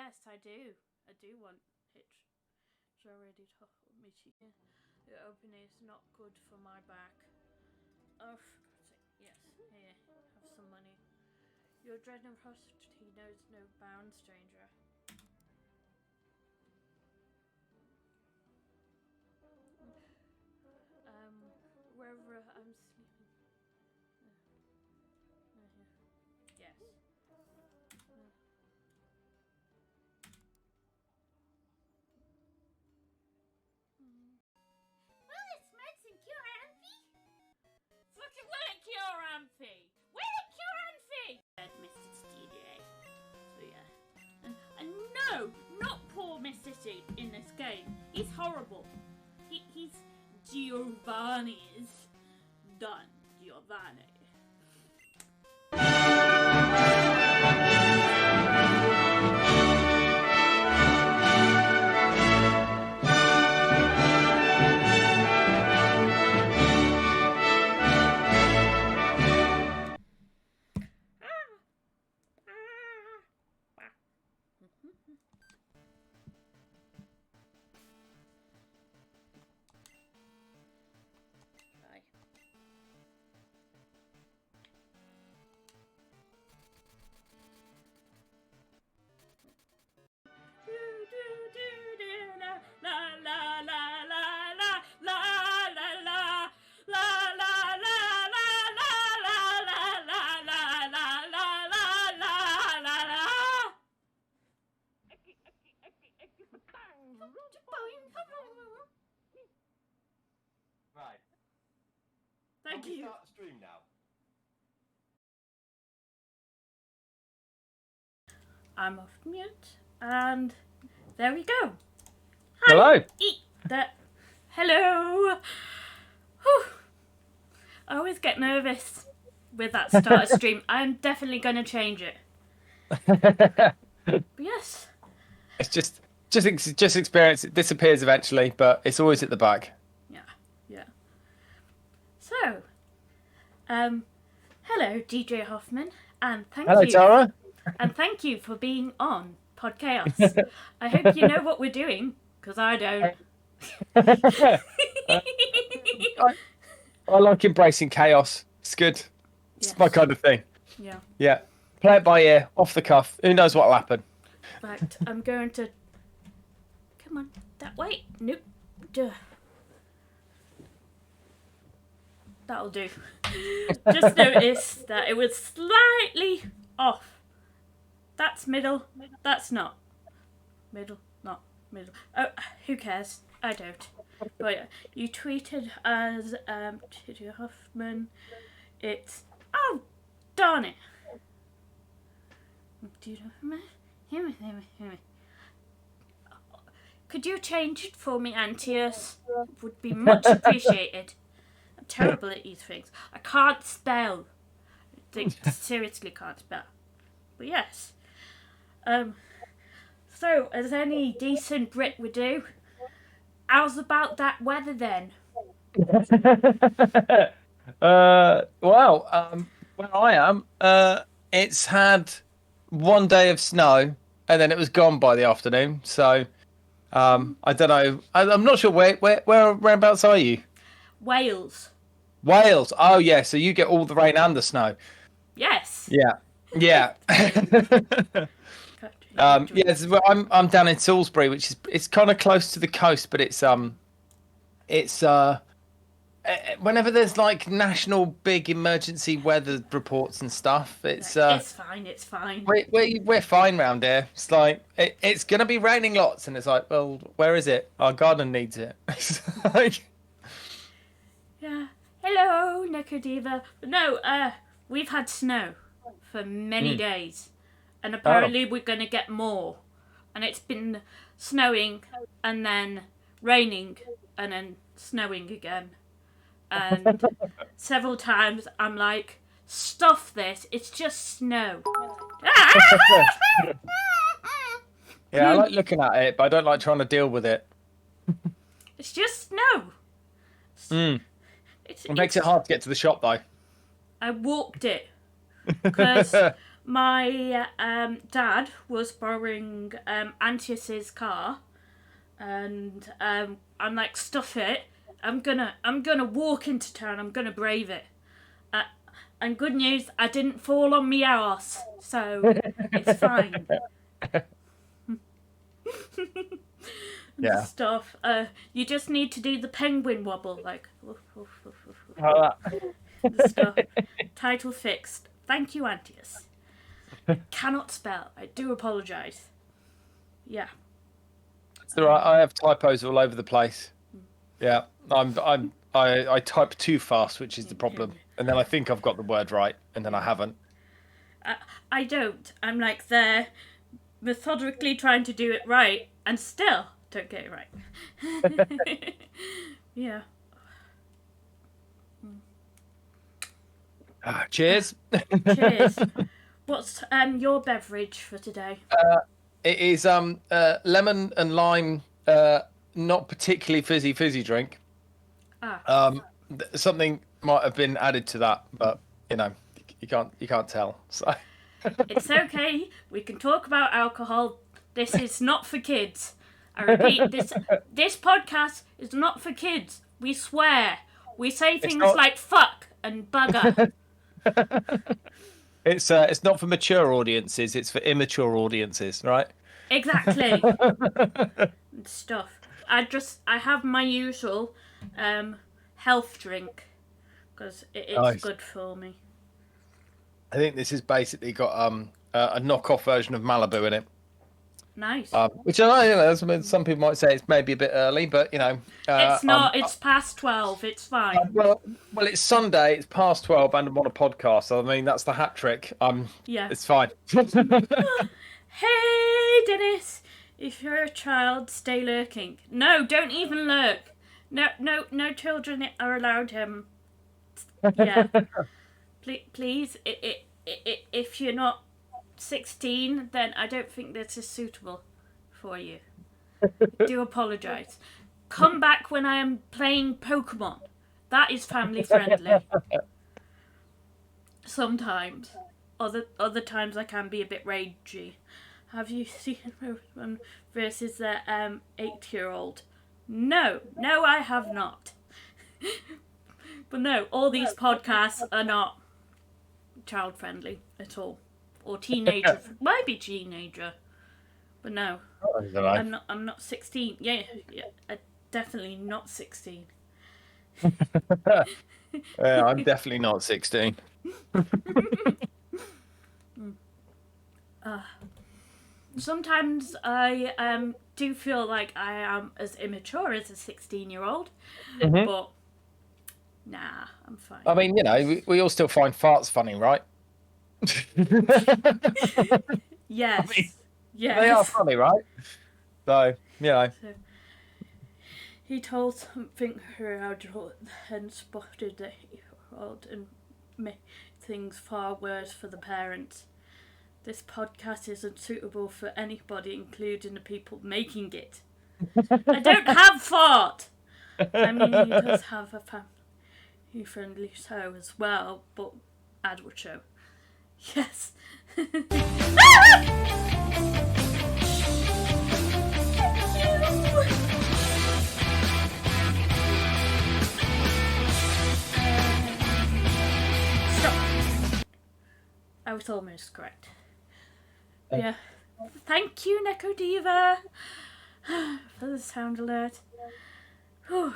Yes, I do. I do want it. It's already told me to. The opening is not good for my back. Oh, for God's sake. Yes. Here, have some money. Your dread and prosperity knows no bounds, stranger. Wherever I'm sleeping. Yes. Will it smudge and cure Amphi? Fucking will it cure Amphi? Will it cure Amphi? Said Mr. DJ. So yeah. And no, not poor Mr. C in this game. He's horrible. He's Giovanni's done. Giovanni. Right. Thank you. Start the stream now. I'm off mute, and there we go. Hi. Hello. Hello. Whew. I always get nervous with that start of stream. I'm definitely going to change it. But yes. It's just experience. It disappears eventually, but it's always at the back. Yeah. So, hello, DJ Hoffman, and thank you. Hello, Tara. And thank you for being on Podchaos. I hope you know what we're doing, because I don't. I like embracing chaos. It's good. It's my kind of thing. Yeah. Yeah. Play it by ear, off the cuff. Who knows what'll happen? Right, I'm going to... Come on, that way. Nope. Duh. That'll do. Just noticed that it was slightly off. That's middle. That's not. Middle, not middle. Oh, who cares? I don't. But yeah, you tweeted as T.J. Hoffman. It's... Oh, darn it. Could you change it for me, Antius? Would be much appreciated. I'm terrible at these things. I can't spell. Seriously can't spell. But yes. So, as any decent Brit would do, how's about that weather then? Well, where I am, it's had one day of snow, and then it was gone by the afternoon. So, I don't know. I'm not sure whereabouts are you? Wales. Wales. Oh yeah. So you get all the rain and the snow. Yes. Yeah. Yeah. Yes. Well, I'm down in Salisbury, which is it's kind of close to the coast, but it's whenever there's like national big emergency weather reports and stuff, it's fine. It's fine. We're fine round here. It's like it's gonna be raining lots, and it's like, well, where is it? Our garden needs it. Yeah. Hello, Necodiva. No, we've had snow for many days, and apparently we're gonna get more. And it's been snowing, and then raining, and then snowing again. And several times I'm like, stuff this, it's just snow. Yeah, I like looking at it, but I don't like trying to deal with it. It's just snow. It makes it hard to get to the shop, though. I walked it because my dad was borrowing Antius's car, and I'm like, stuff it. I'm gonna walk into town. I'm gonna brave it. And good news, I didn't fall on me arse, so it's fine. Yeah. Stuff. You just need to do the penguin wobble, like. Stuff. Title fixed. Thank you, Antius. Cannot spell. I do apologise. Yeah. It's all right. I have typos all over the place. Yeah, I type too fast, which is the problem. And then I think I've got the word right, and then I haven't. I don't. I'm like there, methodically trying to do it right, and still don't get it right. Yeah. Cheers. Cheers. What's your beverage for today? It is lemon and lime, not particularly fizzy drink. Something might have been added to that, but you can't tell. So It's okay. We can talk about alcohol. This is not for kids. I repeat, this podcast is not for kids. We swear. We say things like fuck and bugger. It's not for mature audiences. It's for immature audiences, right? Exactly. Stuff. I have my usual health drink because it's Nice. good for me. I think this has basically got a knockoff version of Malibu in it. Nice. Which I know, some people might say it's maybe a bit early, but it's not. It's past 12. It's fine. Well, it's Sunday. It's past 12, and I'm on a podcast. So I mean, that's the hat trick. Yeah. It's fine. Hey, Dennis! If you're a child, stay lurking. No, don't even lurk. No children are allowed. Yeah. Please, if you're not 16, then I don't think this is suitable for you. I do apologise. Come back when I am playing Pokemon. That is family friendly. Sometimes. Other times I can be a bit ragey. Have you seen Pokemon versus the 8-year-old? No, I have not. But no, all these podcasts are not child friendly at all. Or teenager. Might be teenager. But no. I'm not 16. Yeah, definitely not 16. Yeah, I'm definitely not 16. Sometimes I do feel like I am as immature as a 16-year-old. Mm-hmm. But nah, I'm fine. I mean, we all still find farts funny, right? Yes. Yes. They are funny, right? So, So, he told something around and spotted the 8-year-old and made things far worse for the parents. This podcast isn't suitable for anybody, including the people making it. I don't have fart! I mean, he does have a family-friendly show as well, but adult show. Yes. Stop. I was almost correct. Yeah. Thank you, Neko Diva, for the sound alert. Whew.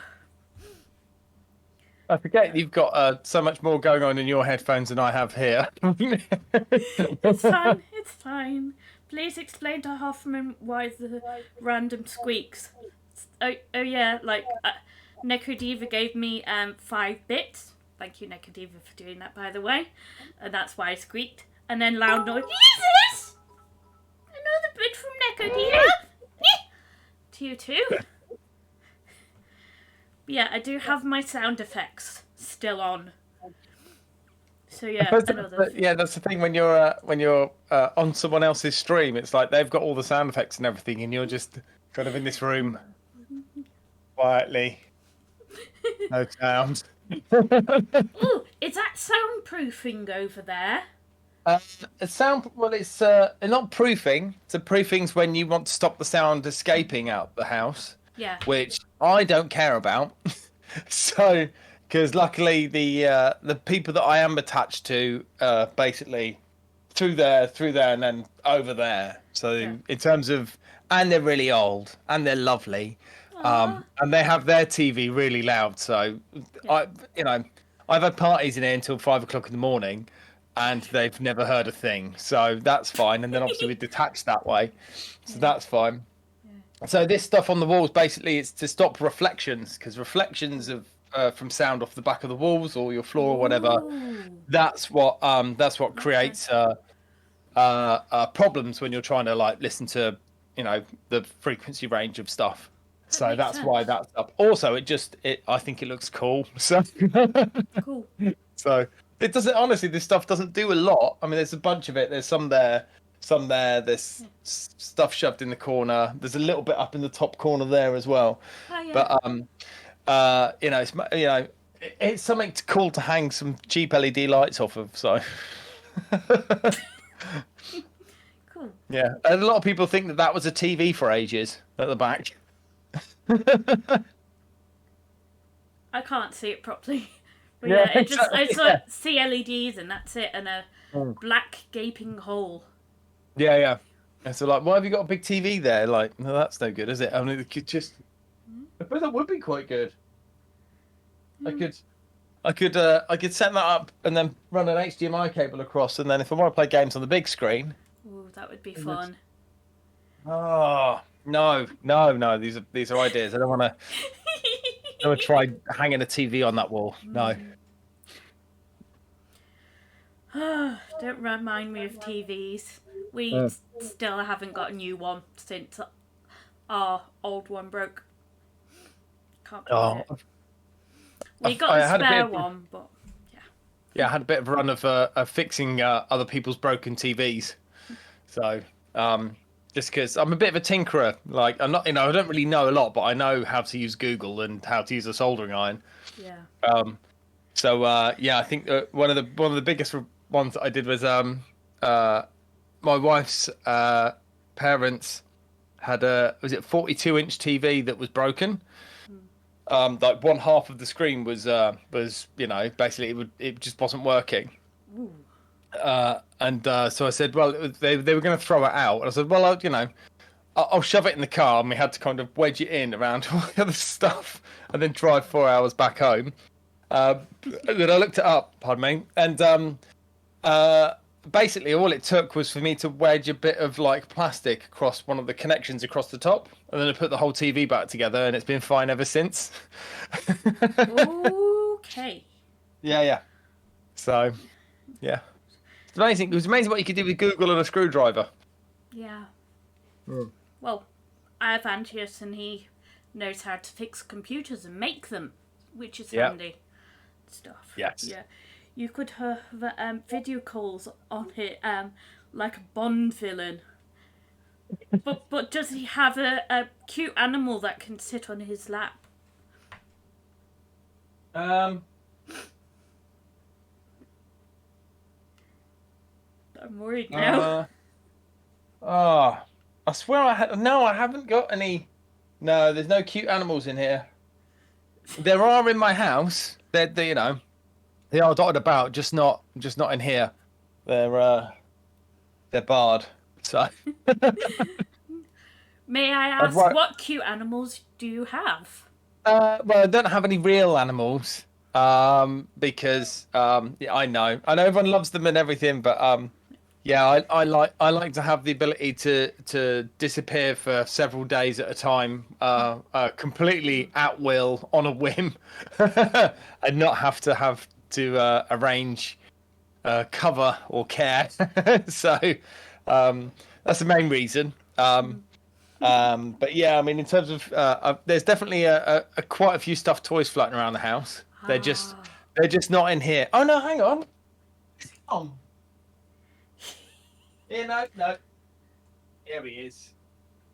I forget you've got so much more going on in your headphones than I have here. It's fine. It's fine. Please explain to Hoffman why the random squeaks. Oh yeah, like Neko Diva gave me 5 bits. Thank you, Neko Diva, for doing that, by the way. And that's why I squeaked. And then loud noise. Jesus! Another bit from Neko Diva. To you too. Yeah, I do have my sound effects still on. So yeah, that's the thing when you're on someone else's stream. It's like they've got all the sound effects and everything, and you're just kind of in this room quietly, no sound. Ooh, is that soundproofing over there? Sound. Well, it's not proofing. So proofing's when you want to stop the sound escaping out the house, Yeah. which I don't care about. So, because luckily the people that I am attached to, basically through there, and then over there. So Yeah. in terms of, and they're really old and they're lovely, Aw. and they have their TV really loud. So Yeah. I've had parties in here until 5 o'clock in the morning, and they've never heard a thing. So that's fine. And then obviously we're detached that way, so that's fine. So this stuff on the walls, basically, it's to stop reflections, because reflections of from sound off the back of the walls or your floor or whatever. Ooh. That's what creates problems when you're trying to like listen to the frequency range of stuff. That So makes that's why sense. that's up. Also, I think it looks cool. So Cool. so it doesn't, honestly, this stuff doesn't do a lot. I mean, there's a bunch of it. There's some there. There's stuff shoved in the corner. There's a little bit up in the top corner there as well. Oh, yeah. But it's something cool to hang some cheap LED lights off of. So Cool. yeah, and a lot of people think that was a TV for ages at the back. I can't see it properly. But Yeah, yeah, exactly, it's like see LEDs and that's it, and a black gaping hole. Yeah. And so, like, why have you got a big TV there? Like, no, that's no good, is it? I mean, it could just. I suppose that would be quite good. I could set that up and then run an HDMI cable across, and then if I want to play games on the big screen. Ooh, that would be fun. Oh no! These are ideas. I don't want to. I want to try hanging a TV on that wall. No. Don't remind me of TVs. We still haven't got a new one since our old one broke. Can't believe it. We got a spare one, but yeah. Yeah, I had a bit of a run of fixing other people's broken TVs. So, just because I'm a bit of a tinkerer, like I'm not, I don't really know a lot, but I know how to use Google and how to use a soldering iron. Yeah. So yeah, I think one of the biggest ones that I did was my wife's parents had a 42-inch TV that was broken. Like one half of the screen was basically it just wasn't working. Ooh. And so I said, well, they were going to throw it out. And I said, well, I'll shove it in the car. And we had to kind of wedge it in around all the other stuff and then drive 4 hours back home. And then I looked it up, pardon me. And basically all it took was for me to wedge a bit of like plastic across one of the connections across the top. And then I put the whole TV back together and it's been fine ever since. Okay. Yeah. So, yeah. It's amazing. It was amazing what you could do with Google and a screwdriver. Yeah. Well, I have Antius and he knows how to fix computers and make them, which is handy stuff. Yes. Yeah. You could have video calls on it, like a Bond villain. But does he have a cute animal that can sit on his lap? I'm worried now. I swear I haven't got any. No, there's no cute animals in here. There are in my house. They are dotted about, just not in here. They're barred. So. May I ask, what cute animals do you have? Well, I don't have any real animals. Because I know everyone loves them and everything, but yeah, I like to have the ability to disappear for several days at a time, completely at will, on a whim, and not have to arrange cover or care. So that's the main reason. But yeah, I mean, in terms of there's definitely quite a few stuffed toys floating around the house. They're just not in here. Oh no, hang on. Yeah, no. Here he is.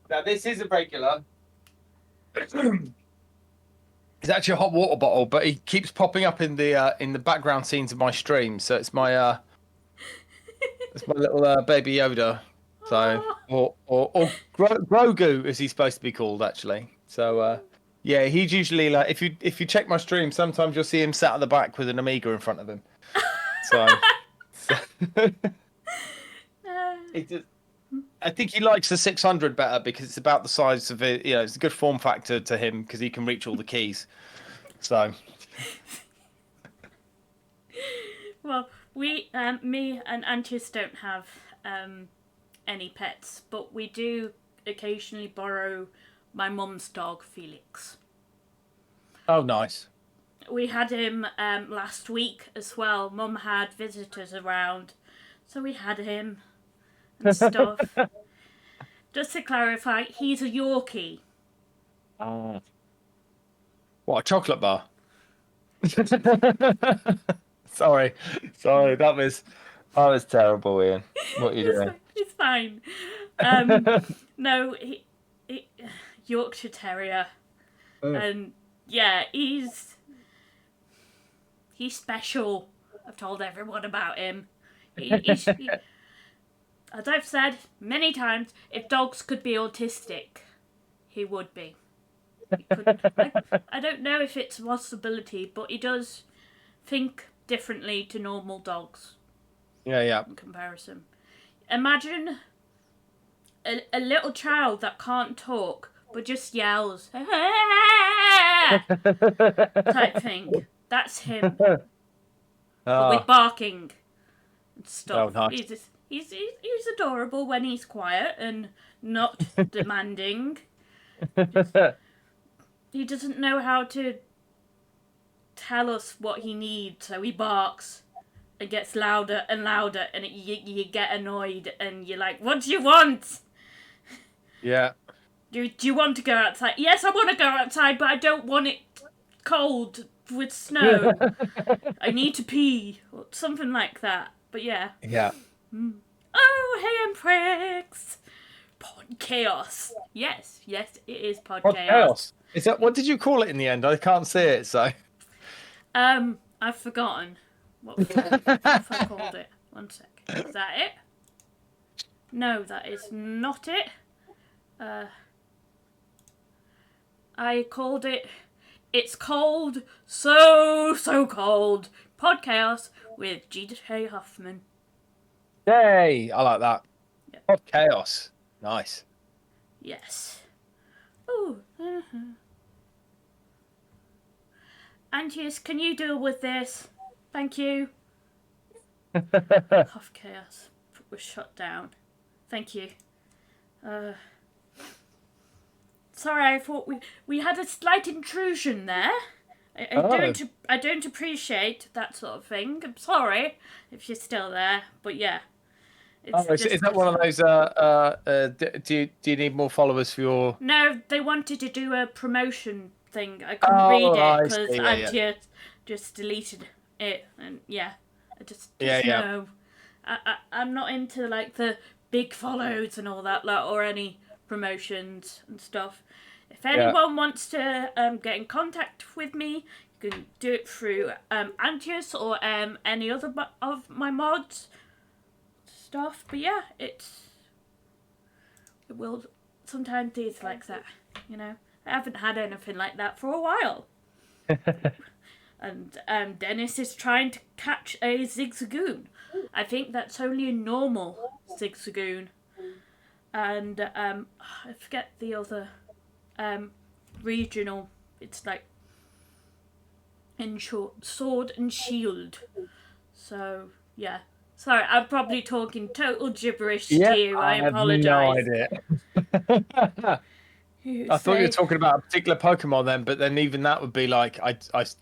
Now this is a regular. It's actually a hot water bottle, but he keeps popping up in the background scenes of my stream. So it's my It's my little baby Yoda. So, Oh, or Grogu, as he's supposed to be called, actually. So, yeah, he's usually like if you check my stream, sometimes you'll see him sat at the back with an Amiga in front of him. So he just, I think he likes the 600 better because it's about the size of it. You know, it's a good form factor to him because he can reach all the keys. So, well, me and Antius don't have any pets, but we do occasionally borrow my mum's dog, Felix. oh, nice. We had him last week as well. Mum had visitors around, so we had him and stuff. Just to clarify, he's a Yorkie. What, a chocolate bar? Sorry, that was terrible, Ian. What are you doing? It's fine. No, he Yorkshire Terrier, and yeah, he's special. I've told everyone about him. As I've said many times, if dogs could be autistic, he would be. He could, I don't know if it's a possibility, but he does think differently to normal dogs. Yeah. In comparison. Imagine a little child that can't talk but just yells type thing. That's him. But with barking and stuff. Oh, nice. He's adorable when he's quiet and not demanding. He doesn't know how to tell us what he needs, so he barks. It gets louder and louder, and you get annoyed, and you're like, "What do you want? Yeah. Do you want to go outside?" Yes, I want to go outside, but I don't want it cold with snow. I need to pee, or something like that. But yeah. Yeah. Oh, hey, Emprix! Podchaos. Yes, it is Podchaos. Is that what did you call it in the end? I can't see it, so. I've forgotten what I called it. 1 sec. Is that it? No, that is not it. I called it. It's cold, so cold. Podchaos with G.J. Hoffman. Yay! I like that. Yep. Podchaos. Nice. Yes. Ooh. Antius, can you deal with this? Thank you. Chaos was shut down. Thank you. Sorry, I thought we had a slight intrusion there. I don't appreciate that sort of thing. I'm sorry if you're still there, but yeah. Is that one of those? Do you need more followers for your? No, they wanted to do a promotion thing. I couldn't read it because Antia just deleted it, and yeah, I just no. I'm not into like the big follows and all that, like, or any promotions and stuff. If anyone wants to get in contact with me, you can do it through Antius or any other of my mods stuff. But yeah, it will sometimes is like that, you know. I haven't had anything like that for a while. And Dennis is trying to catch a zigzagoon. I think that's only a normal zigzagoon. And I forget the other regional. It's like in short, sword and shield. So yeah. Sorry, I'm probably talking total gibberish to you. I apologise. No idea. I thought you were talking about a particular Pokemon then, but then even that would be like I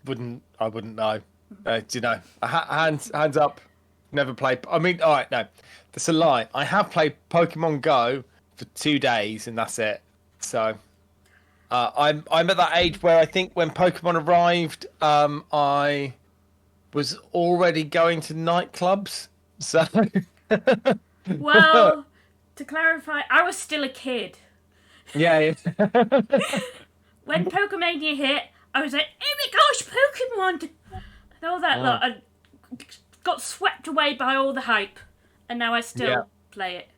wouldn't know. Do you know? Hands up. Never played. I mean, all right, no, that's a lie. I have played Pokemon Go for 2 days, and that's it. So I'm at that age where I think when Pokemon arrived, I was already going to nightclubs. So well, to clarify, I was still a kid. Yeah. When Pokemania hit, I was like, oh my gosh, Pokemon! And all that lot. I got swept away by all the hype. And now I still Yeah. play it.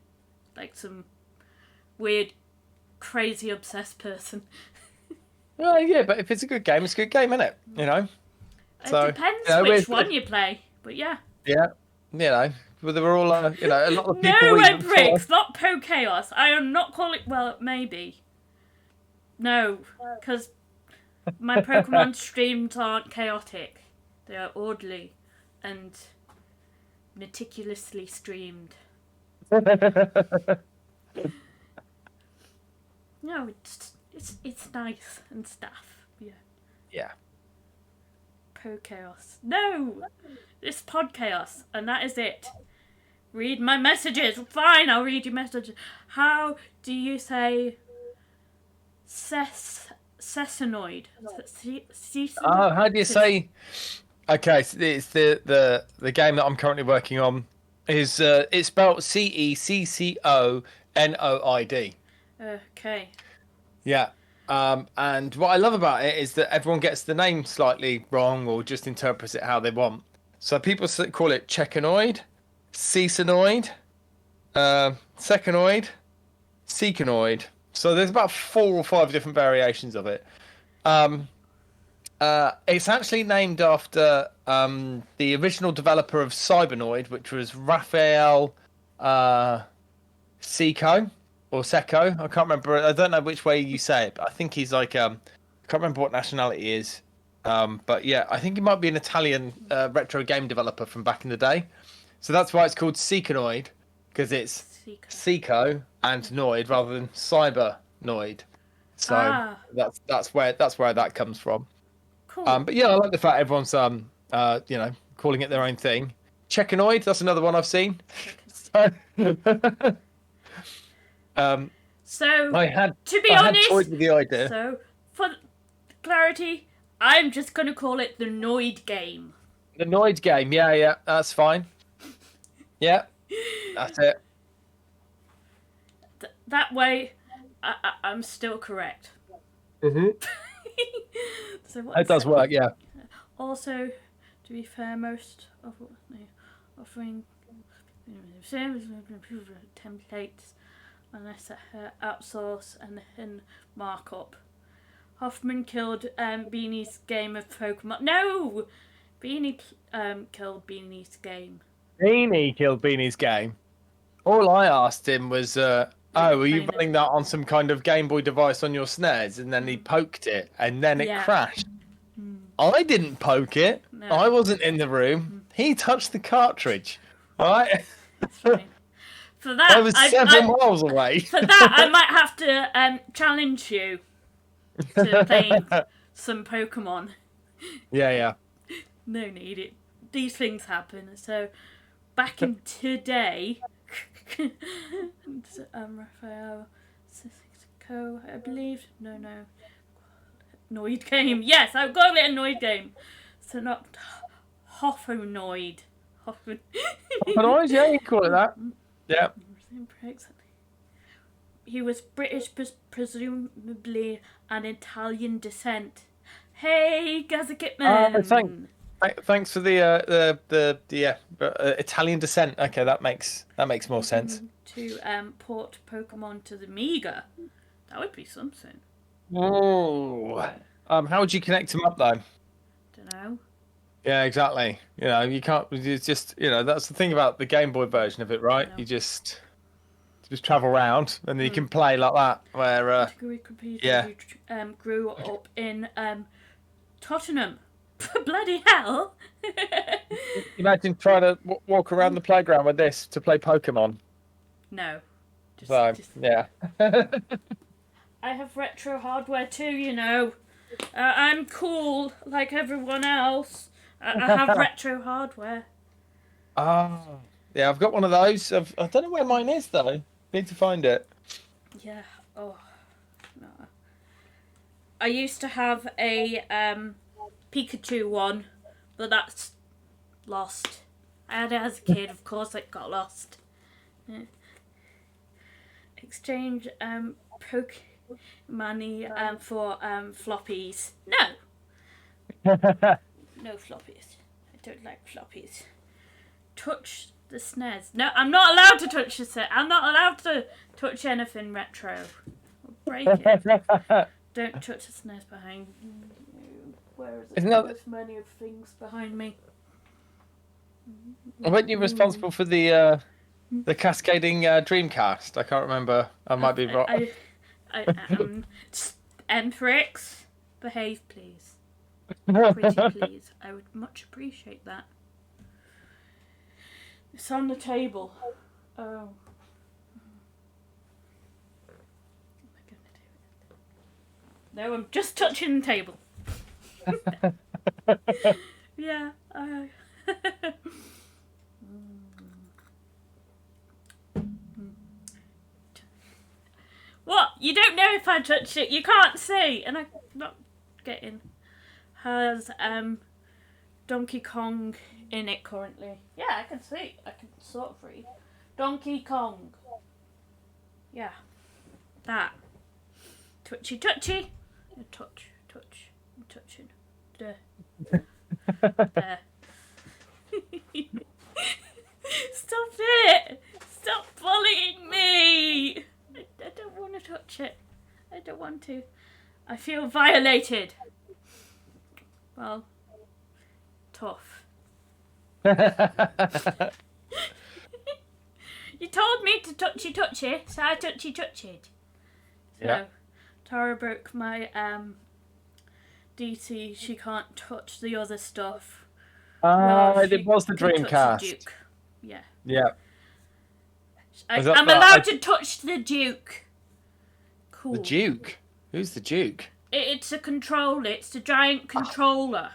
Like some weird, crazy, obsessed person. Well, yeah, but if it's a good game, it's a good game, isn't it? You know. So, It depends you know, which one you play. But yeah. yeah, you know, but they were all, you know, a lot of No, people even Briggs, not Podchaos. I am not calling. Well, maybe. No, because my Pokemon streams aren't chaotic. They are orderly and meticulously streamed. No, it's nice and stuff. Yeah. Yeah. Podchaos. No, it's Podchaos, and that is it. Read my messages. Fine, I'll read your messages. How do you say sesanoid? Oh, how do you say? Okay, so it's the game that I'm currently working on is it's spelled Cecconoid. Okay. Yeah. And what I love about it is that everyone gets the name slightly wrong or just interprets it how they want. So people call it Checkanoid, Cecanoid, Secanoid, Secanoid. So there's about 4 or 5 different variations of it. It's actually named after the original developer of Cybernoid, which was Raphael Seco or Secco. I can't remember. I don't know which way you say it, but I think he's like I can't remember what nationality he is. But yeah, I think he might be an Italian retro game developer from back in the day. So that's why it's called Secanoid, because it's Seco and Noid rather than Cybernoid. So that's where that comes from. Cool. But yeah, I like the fact everyone's you know, calling it their own thing. Checkanoid, that's another one I've seen. So I had to be I had honest, toyed with the idea. so for clarity, I'm just gonna call it the Noid game. The Noid game, yeah, that's fine. Yeah, that's it. That way, I'm still correct. Mm-hmm. So It does work, yeah. Also, to be fair, most of what they offering templates unless outsource and then markup. Hoffman killed Beanie's game of Pokemon. No, Beanie killed Beanie's game. Beanie killed Beanie's game. All I asked him was, were you running that on some kind of Game Boy device on your SNES? And then he poked it, and then it crashed. I didn't poke it. No. I wasn't in the room. He touched the cartridge. All right? That's fine. For that, I was 7 miles away. For that, I might have to challenge you to playing some Pokemon. Yeah. No need it. These things happen. So, back in today, Raphael Cisco, I believe. No. Noid game. Yes, I've got it a Noid game. So not Hoffanoid. Hoffanoid, yeah, you can call it that. Yeah. He was British, presumably an Italian descent. Hey, Gazakitman. Thanks for the Italian descent. Okay, that makes more sense. To port Pokemon to the Amiga. That would be something. Oh. How would you connect them up though? Don't know. Yeah, exactly. You know, you can't. It's just, you know, that's the thing about the Game Boy version of it, right? No. You just travel around and then you can play like that. Where who grew up in Tottenham. Bloody hell! Imagine trying to walk around the playground with this to play Pokemon. No. Yeah. I have retro hardware too, you know. I'm cool like everyone else. I have retro hardware. Ah, yeah, I've got one of those. I don't know where mine is though. Need to find it. Yeah. Oh no. I used to have a Pikachu one, but that's lost. I had it as a kid, of course it got lost. Yeah. Exchange money for floppies. No. No floppies. I don't like floppies. touch the SNES. No, I'm not allowed to touch the SNES. I'm not allowed to touch anything retro. I'll break it. Don't touch the SNES behind me. Where is it? There's many of things behind me. Weren't you responsible for the cascading Dreamcast? I can't remember. I might be wrong. I am. Emprix, behave, please. Pretty please. I would much appreciate that. It's on the table. Oh. What am I going to do? No, I'm just touching the table. Yeah. What? You don't know if I touched it. You can't see. And I'm not getting... Has Donkey Kong in it currently. Yeah, I can see. I can sort of read. Donkey Kong. Yeah. That. Twitchy touchy. Touch. I'm touching. There. There. Stop it! Stop bullying me! I don't want to touch it. I don't want to. I feel violated. Well, tough. You told me to touchy, so I touchy. So, Yeah. Tara broke my DC. She can't touch the other stuff. It was the can touch the Dreamcast. Duke. Yeah. Yeah. I'm allowed to touch the Duke. Cool. The Duke? Who's the Duke? It's a controller. It's the giant controller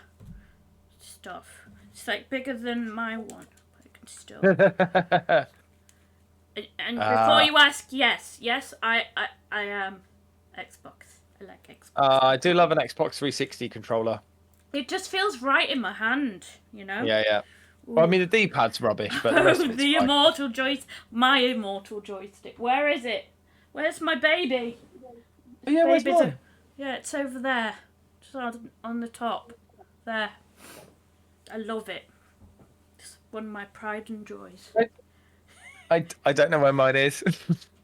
stuff. It's like bigger than my one. I can still. And before you ask, yes, I am Xbox. I like Xbox. I do love an Xbox 360 controller. It just feels right in my hand, you know. Yeah. Well, I mean, the D-pad's rubbish, but the rest of it's fine. Immortal joystick. My immortal joystick. Where is it? Where's my baby? Oh, yeah, where's mine? Yeah, it's over there. Just on the top. There. I love it. It's one of my pride and joys. I don't know where mine is.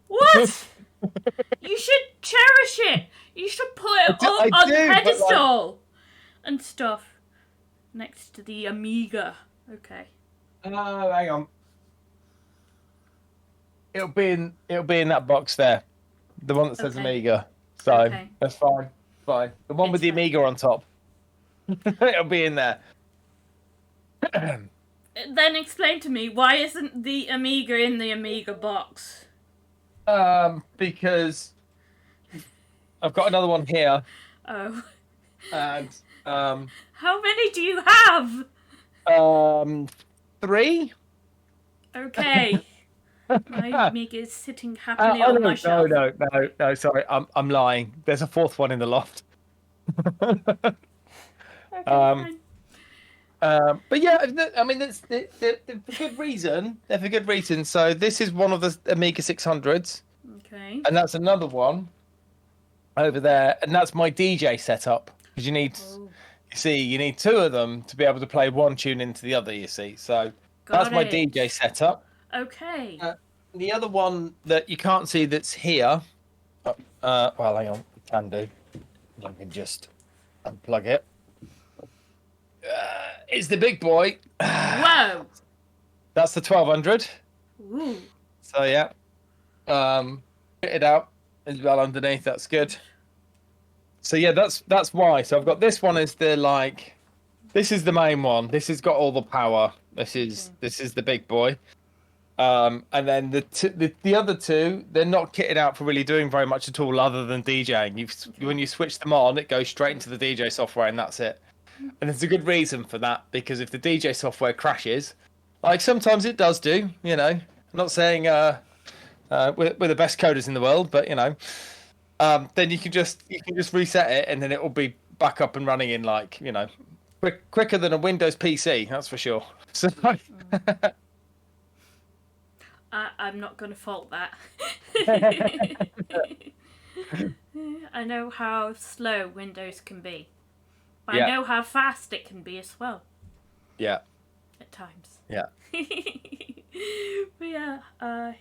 What? You should cherish it. You should put it up on the pedestal and stuff. Next to the Amiga. Okay. Hang on. It'll be in that box there, the one that says Amiga. So that's fine. Fine. The one with the Amiga on top. It'll be in there. Then explain to me, why isn't the Amiga in the Amiga box? Because I've got another one here. Oh. And how many do you have? 3. Okay. My Amiga is sitting happily on my shelf. No, sorry, I'm lying. There's a 4th one in the loft. Okay, fine. But yeah, I mean, they're for good reason. They're for good reason. So this is one of the Amiga 600s. Okay. And that's another one over there, and that's my DJ setup. Because you need, you need 2 of them to be able to play one tune into the other. You see, so that's my DJ setup. Okay. The other one that you can't see that's here. Well, hang on, we can do. I can just unplug it. It's the big boy. Whoa. That's the 1200. Ooh. So yeah, fit it out as well underneath. That's good. So yeah, that's why. So I've got this one is this is the main one. This has got all the power. This is the big boy. And then the other 2, they're not kitted out for really doing very much at all other than DJing. When you switch them on, it goes straight into the DJ software and that's it. And there's a good reason for that, because if the DJ software crashes, like sometimes it does do, you know. I'm not saying we're the best coders in the world, but you know, then you can just reset it and then it will be back up and running in quicker than a Windows PC, that's for sure. So I'm not going to fault that. I know how slow Windows can be. But I know how fast it can be as well. Yeah. at times. Yeah. But yeah,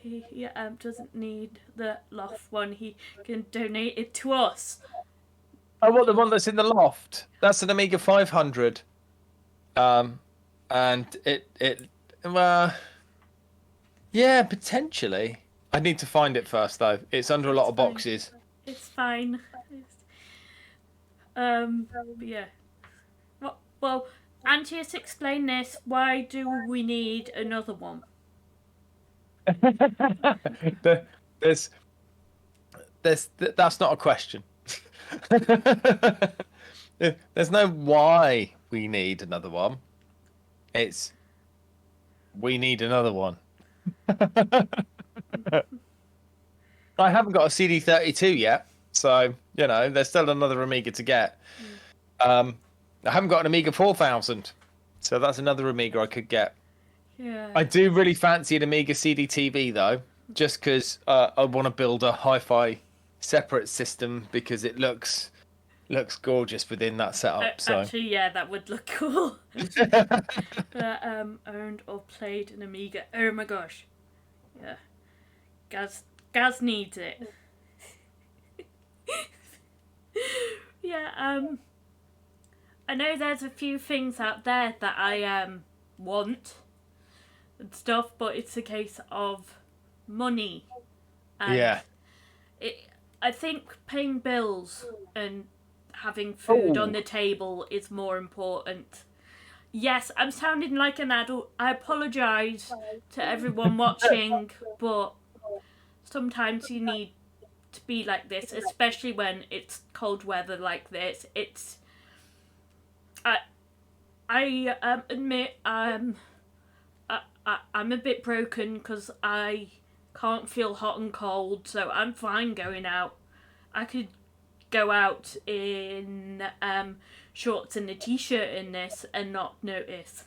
he doesn't need the loft one. He can donate it to us. Oh, what, the one that's in the loft? That's an Amiga 500. And yeah, potentially. I need to find it first, though. It's under a lot of fine. boxes. It's fine. But yeah. Well, Antius, explain this. Why do we need another one? There's that's not a question. There's no why we need another one. It's we need another one. I haven't got a CD32 yet, so there's still another Amiga to get. I haven't got an Amiga 4000, so that's another Amiga I could get. Yeah. I do really fancy an Amiga CD-TV though, just because I want to build a hi-fi separate system because it looks gorgeous within that setup. So actually, yeah, that would look cool. Owned or played an Amiga. Oh my gosh. Yeah. Gaz needs it. Yeah, I know there's a few things out there that I want and stuff, but it's a case of money. And yeah. I think paying bills and having food on the table is more important. Yes, I'm sounding like an adult. I apologise to everyone watching, but sometimes you need to be like this, especially when it's cold weather like this. I admit I'm a bit broken because I can't feel hot and cold, so I'm fine going out. I could go out in shorts and a t-shirt in this and not notice.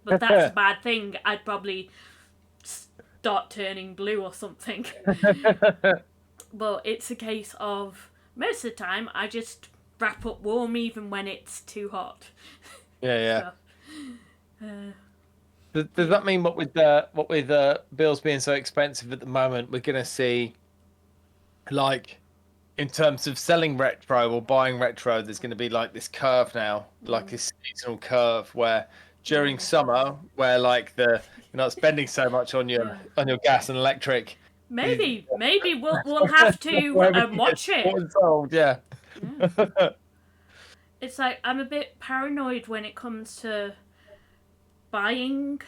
But that's a bad thing. I'd probably start turning blue or something. But it's a case of most of the time I just wrap up warm even when it's too hot. Yeah. So, does that mean what with bills being so expensive at the moment, we're gonna see, like, in terms of selling retro or buying retro, there's going to be like this curve now, like this seasonal curve where during summer, where like you're not spending so much on your gas and electric. Maybe we'll have to watch it. Sold, yeah. It's like I'm a bit paranoid when it comes to buying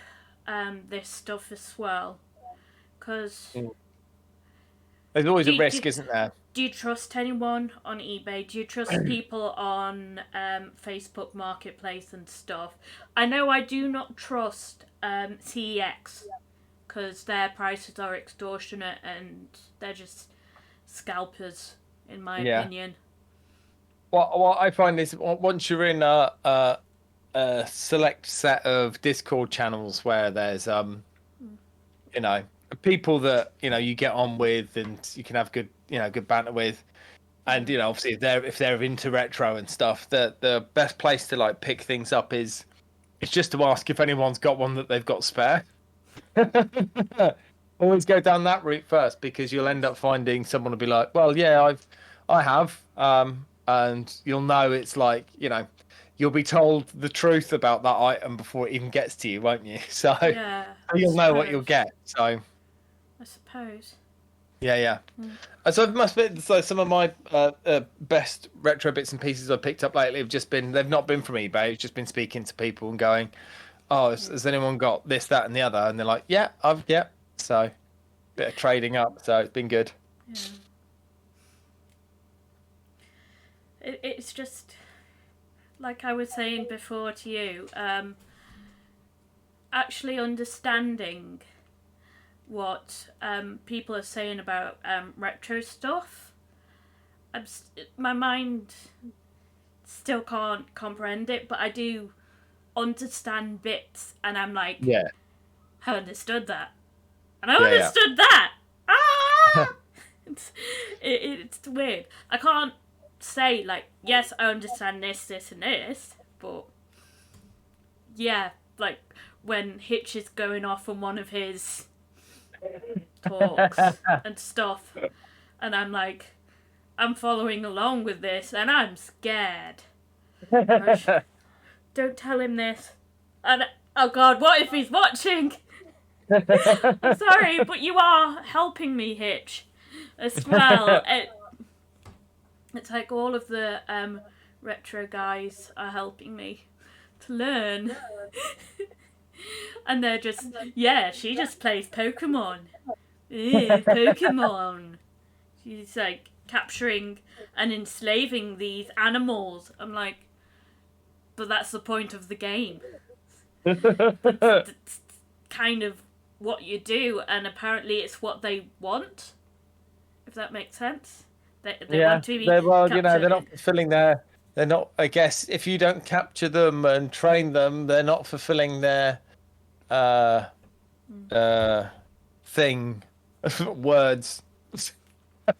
this stuff as well, because there's always a risk, isn't there? Do you trust anyone on eBay? Do you trust people on Facebook Marketplace and stuff? I know I do not trust CEX because their prices are extortionate and they're just scalpers, in my opinion. What I find is once you're in a select set of Discord channels where there's people that you get on with and you can have good banter with, and obviously if they're into retro and stuff, the best place to like pick things up is just to ask if anyone's got one that they've got spare. Always go down that route first, because you'll end up finding someone will be like, well, yeah, I have, and you'll know it's like you'll be told the truth about that item before it even gets to you, won't you? So you'll know what you'll get. So I suppose. Yeah. So it must be. So some of my best retro bits and pieces I've picked up lately they've not been from eBay. It's just been speaking to people and going, "Oh, has anyone got this, that, and the other?" And they're like, "Yeah, yeah." So bit of trading up. So it's been good. Yeah. It's just like I was saying before to you. Actually understanding what people are saying about retro stuff, my mind still can't comprehend it, but I do understand bits, and I'm like, I understood that, and I understood that. Ah! It's weird. I can't say like, yes, I understand this, and this, but yeah, like when Hitch is going off on one of his talks and stuff, and I'm like, I'm following along with this, and I'm scared. Don't tell him this. And oh God, what if he's watching? I'm sorry, but you are helping me, Hitch, as well. It's like all of the retro guys are helping me to learn. And they're just, yeah, she just plays Pokemon. Pokemon. She's like capturing and enslaving these animals. I'm like, but that's the point of the game. That's kind of what you do, and apparently it's what they want, if that makes sense. They want to be they're not fulfilling their. They're not. I guess if you don't capture them and train them, they're not fulfilling their thing. Words.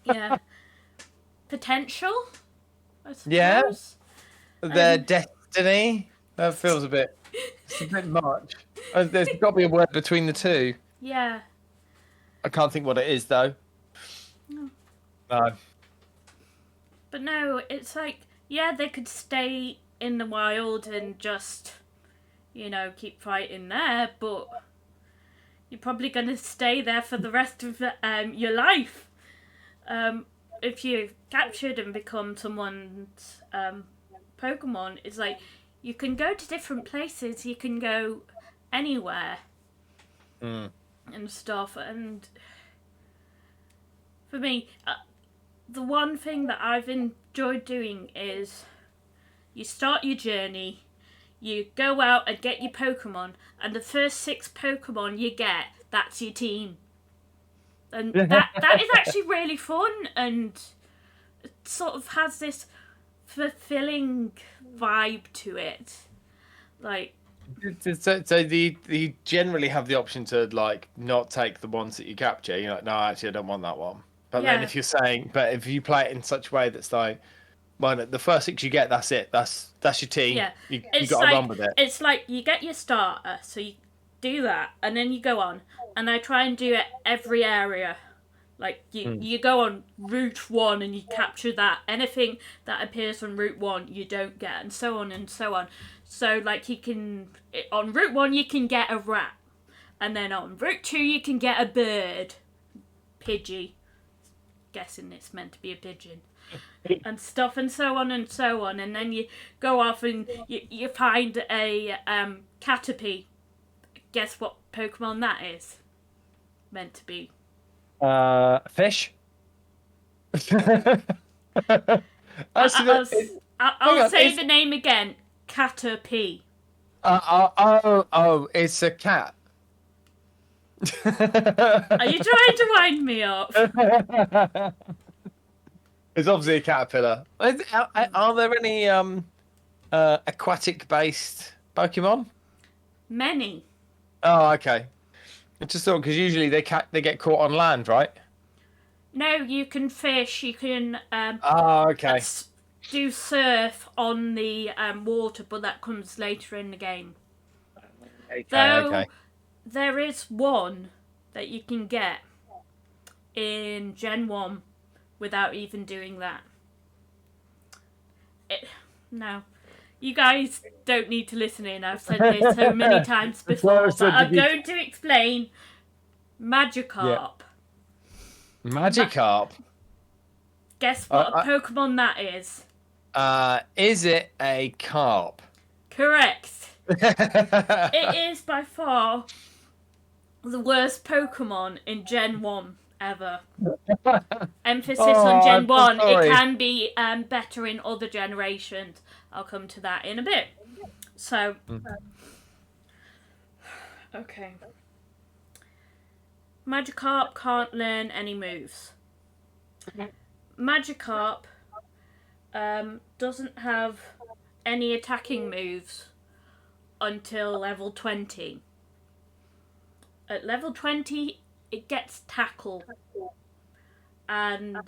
Yeah. Potential. I suppose. Yeah. Their destiny. That feels a bit. It's a bit much. There's got to be a word between the two. Yeah. I can't think what it is though. No. No. But no, it's like, yeah, they could stay in the wild and just, keep fighting there, but you're probably going to stay there for the rest of your life. If you've captured and become someone's Pokemon, it's like, you can go to different places, you can go anywhere and stuff. And for me, the one thing that I've enjoyed doing is you start your journey, you go out and get your Pokemon, and the first 6 Pokemon you get, that's your team. And that is actually really fun, and it sort of has this fulfilling vibe to it. Like, so you generally have the option to like not take the ones that you capture. You're like, no, actually, I don't want that one. But then if you're saying, but if you play it in such a way that's like, well, the first 6 you get, that's it. That's your team. Yeah, you got to run with it. It's like you get your starter, so you do that, and then you go on. And I try and do it every area. Like, you go on Route 1 and you capture that. Anything that appears on Route 1, you don't get, and so on and so on. So, like, on Route 1, you can get a rat. And then on Route 2, you can get a bird. Pidgey. Guessing it's meant to be a pigeon. And stuff, and so on and so on. And then you go off and you find a Caterpie. Guess what Pokemon that is meant to be? Fish. I'll say the name again. Caterpie. It's a cat. Are you trying to wind me up? It's obviously a caterpillar. Are there any aquatic-based Pokemon? Many. Oh, okay. I just thought because usually they get caught on land, right? No, you can fish. You can okay. Do surf on the water, but that comes later in the game. Okay. There is one that you can get in Gen 1 without even doing that. No. You guys don't need to listen in. I've said this so many times before, but I'm going to explain. Magikarp. Yeah. Magikarp? Guess what Pokemon that is? Is it a carp? Correct. It is by far the worst Pokemon in Gen 1 ever. Emphasis on Gen 1. It can be better in other generations. I'll come to that in a bit. So, okay. Magikarp can't learn any moves. Magikarp doesn't have any attacking moves until level 20. At level 20, it gets tackle. And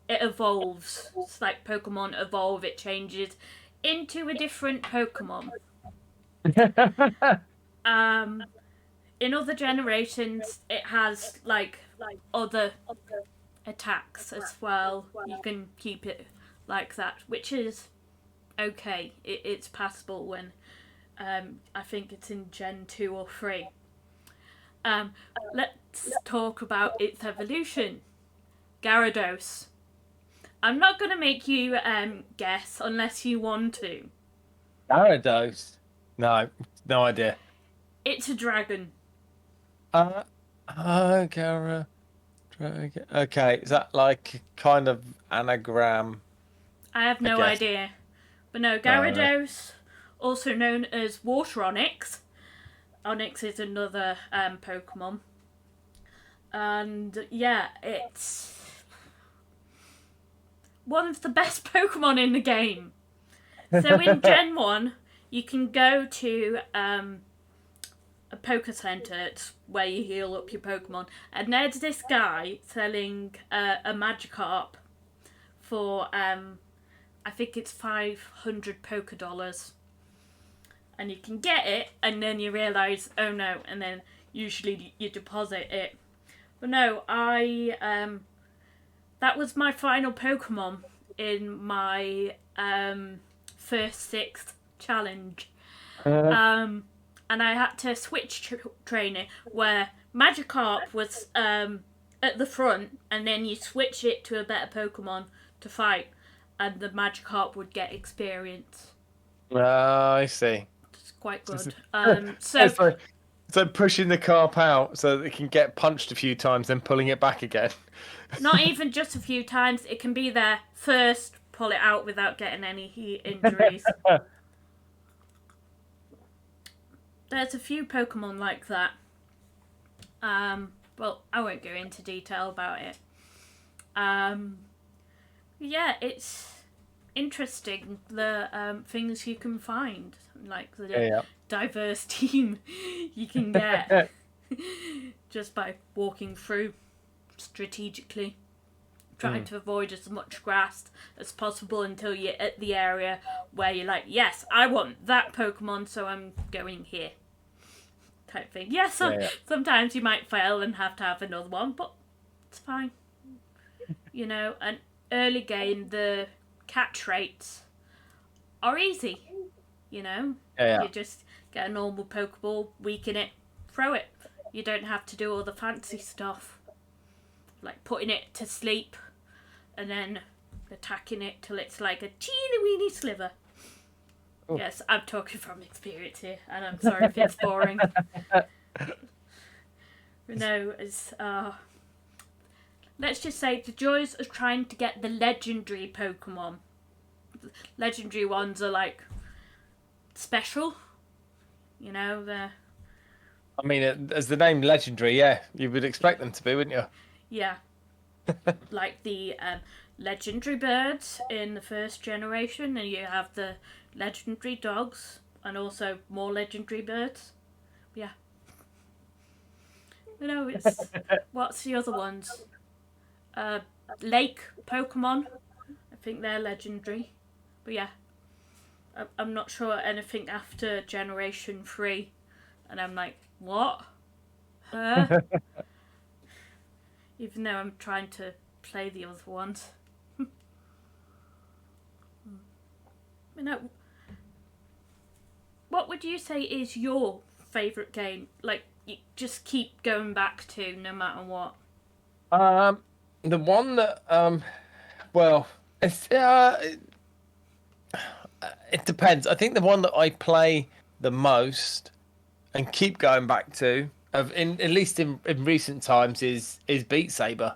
it evolves. It's like Pokemon evolve, it changes into a different Pokemon. In other generations, it has like other attacks as well. You can keep it like that, which is okay. It's passable when I think it's in Gen 2 or 3. Let's talk about its evolution. Gyarados. I'm not going to make you guess unless you want to. Gyarados? No, no idea. It's a dragon. Uh, Gyara. Okay, is that like kind of anagram? I have I no guess. idea. But no, Right. Gyarados, also known as Water Onyx. Onyx is another Pokemon. And yeah, it's one of the best Pokemon in the game. So in Gen 1, you can go to a Poké Center. It's where you heal up your Pokemon. And there's this guy selling a Magikarp for, I think it's 500 Poké Dollars. And you can get it, and then you realise, oh no, and then usually you deposit it. But no, that was my final Pokemon in my first 6th challenge. And I had to switch trainer where Magikarp was at the front, and then you switch it to a better Pokemon to fight, and the Magikarp would get experience. Oh, I see. It's quite good. It's like pushing the carp out so that it can get punched a few times, then pulling it back again. Not even just a few times. It can be there first, pull it out without getting any injuries. There's a few Pokemon like that. Well, I won't go into detail about it. Yeah, it's interesting the things you can find, like the diverse team you can get just by walking through strategically, trying to avoid as much grass as possible until you're at the area where you're like, yes, I want that Pokemon, so I'm going here. Type thing. Yes, sometimes you might fail and have to have another one, but it's fine. You know, and early game, the catch rates are easy. You know, you just get a normal Pokeball, weaken it, throw it. You don't have to do all the fancy stuff, like putting it to sleep and then attacking it till it's like a teeny weeny sliver. Ooh. Yes, I'm talking from experience here, and I'm sorry if it's boring. No, it's let's just say the joys of trying to get the legendary Pokemon. The legendary ones are like special, you know. They're. I mean, as the name legendary, yeah, you would expect them to be, wouldn't you? Yeah, like the legendary birds in the first generation, and you have the legendary dogs, and also more legendary birds. Yeah. You know, it's what's the other ones? Lake Pokemon. I think they're legendary. But yeah, I'm not sure anything after Generation 3. And I'm like, what? Even though I'm trying to play the other ones. You know, what would you say is your favourite game? Like, you just keep going back to no matter what. The one that well, it depends. I think the one that I play the most and keep going back to, at least in recent times, is Beat Saber.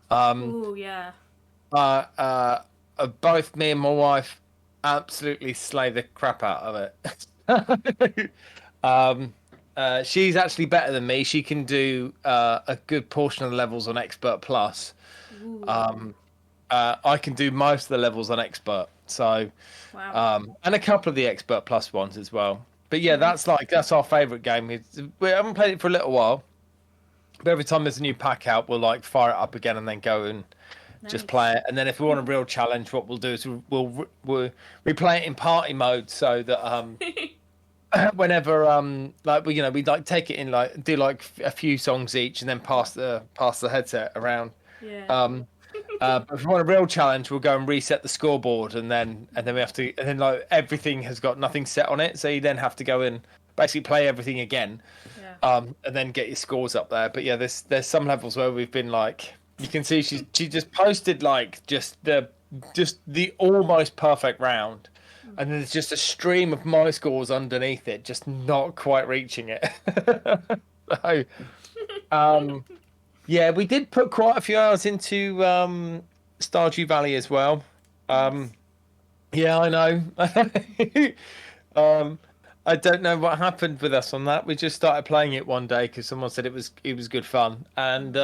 Oh yeah. Both me and my wife absolutely slay the crap out of it. She's actually better than me. She can do a good portion of the levels on Expert Plus. I can do most of the levels on Expert. So, wow. And a couple of the Expert Plus ones as well. But yeah, that's our favourite game. We haven't played it for a little while, but every time there's a new pack out, we'll like fire it up again and then go and just play it. And then if we want a real challenge, what we'll do is we play it in party mode so that whenever like we'd like take it in, like do like a few songs each and then pass the headset around. Yeah. But if we want a real challenge, we'll go and reset the scoreboard, and then we have to, and then like everything has got nothing set on it, so you then have to go and basically play everything again, Yeah. and then get your scores up there. But yeah, there's some levels where we've been like, you can see she just posted like just the almost perfect round, and then there's just a stream of my scores underneath it, just not quite reaching it. So, um, yeah, we did put quite a few hours into Stardew Valley as well. Um, yeah, I know. um, I don't know what happened with us on that. We just started playing it one day because someone said it was good fun, and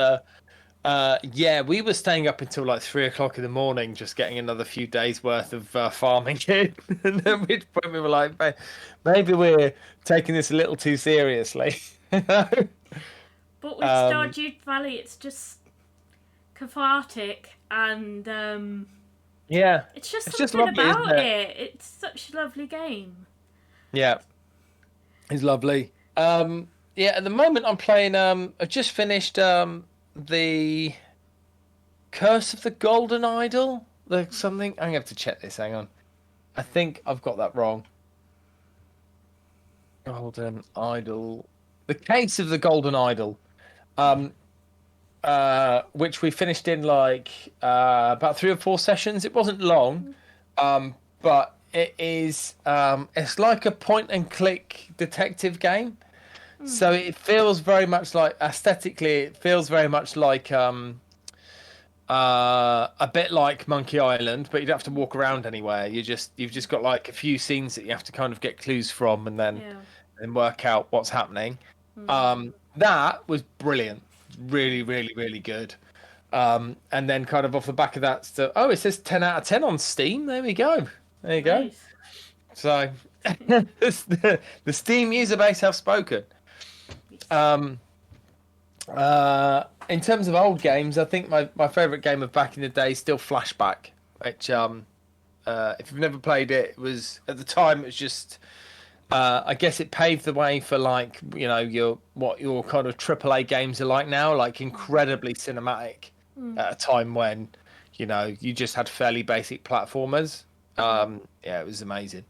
yeah, we were staying up until like 3 o'clock in the morning, just getting another few days worth of farming in. And then at which point we were like, maybe we're taking this a little too seriously. But with Stardew Valley, it's just cathartic, and Yeah, it's just it's something lovely, isn't about it? it. It's such a lovely game. Yeah, it's lovely. Yeah, at the moment I'm playing. I've just finished the Curse of the Golden Idol. Like something. I'm gonna have to check this. Hang on. I think I've got that wrong. Golden Idol. The Case of the Golden Idol. Um, which we finished in like about 3 or 4 sessions. It wasn't long, but it is. It's like a point and click detective game. So it feels very much like, aesthetically, it feels very much like a bit like Monkey Island, but you don't have to walk around anywhere. You've just got like a few scenes that you have to kind of get clues from, and then Yeah. work out what's happening. That was brilliant, really, really, really good. And then kind of off the back of that, so it says 10 out of 10 on Steam. There we go. There you go. Nice. So the Steam user base have spoken. In terms of old games, I think my favourite game of back in the day is still Flashback, which if you've never played it, it was at the time it was just I guess it paved the way for, like, what your kind of AAA games are like now, like incredibly cinematic at a time when you just had fairly basic platformers. Yeah, it was amazing.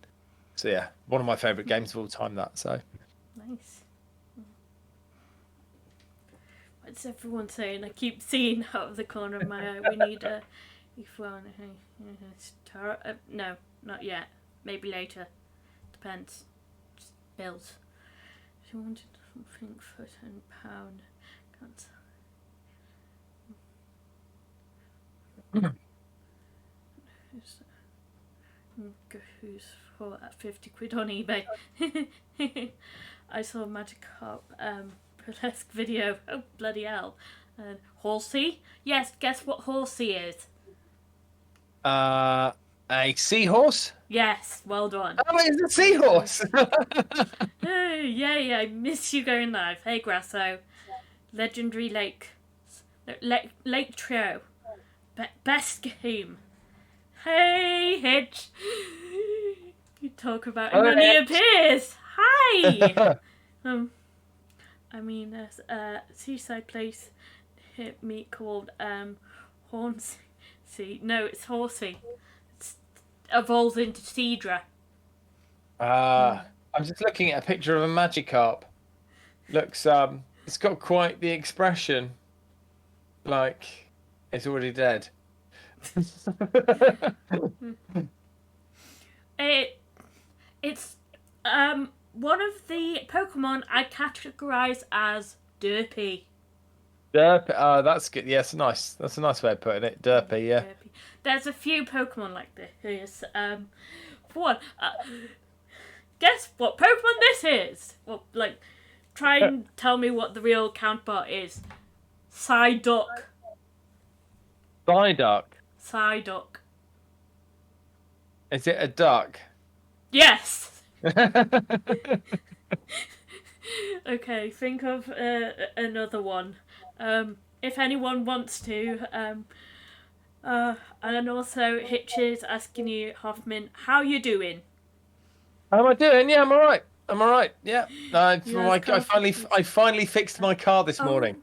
So yeah, one of my favourite games of all time. That so. Nice. What's everyone saying? I keep seeing out of the corner of my eye. We need a. No, not yet. Maybe later. Depends. Just bills. She wanted something for £10. Who's for at 50 quid on eBay? I saw a Magikarp burlesque video. Oh, bloody hell. Horsey? Yes, guess what Horsey is? A seahorse? Yes, well done. Oh, it's a seahorse. Hey, yay, I miss you going live. Hey, Grasso. Legendary Lake. Lake Trio. Best game. Hey, Hitch. You talk about him when he appears. Hi. Seaside place hit me called Hornsey. No, it's Horsey. It's evolved into Cedra. I'm just looking at a picture of a Magikarp. Looks it's got quite the expression. Like it's already dead. It's one of the Pokemon I categorize as derpy. Derpy. Oh, that's good. Yes, nice. That's a nice way of putting it. Derpy. Yeah. Derpy. There's a few Pokemon like this. For one, guess what Pokemon this is? Well, like, try and tell me what the real counterpart is. Psyduck. Psyduck. Psyduck. Is it a duck? Yes. Okay, think of another one. If anyone wants to. And also Hitch is asking you, Hoffman, how you doing? How am I doing? Yeah, I'm all right. I'm all right. Yeah. I finally fixed my car this morning.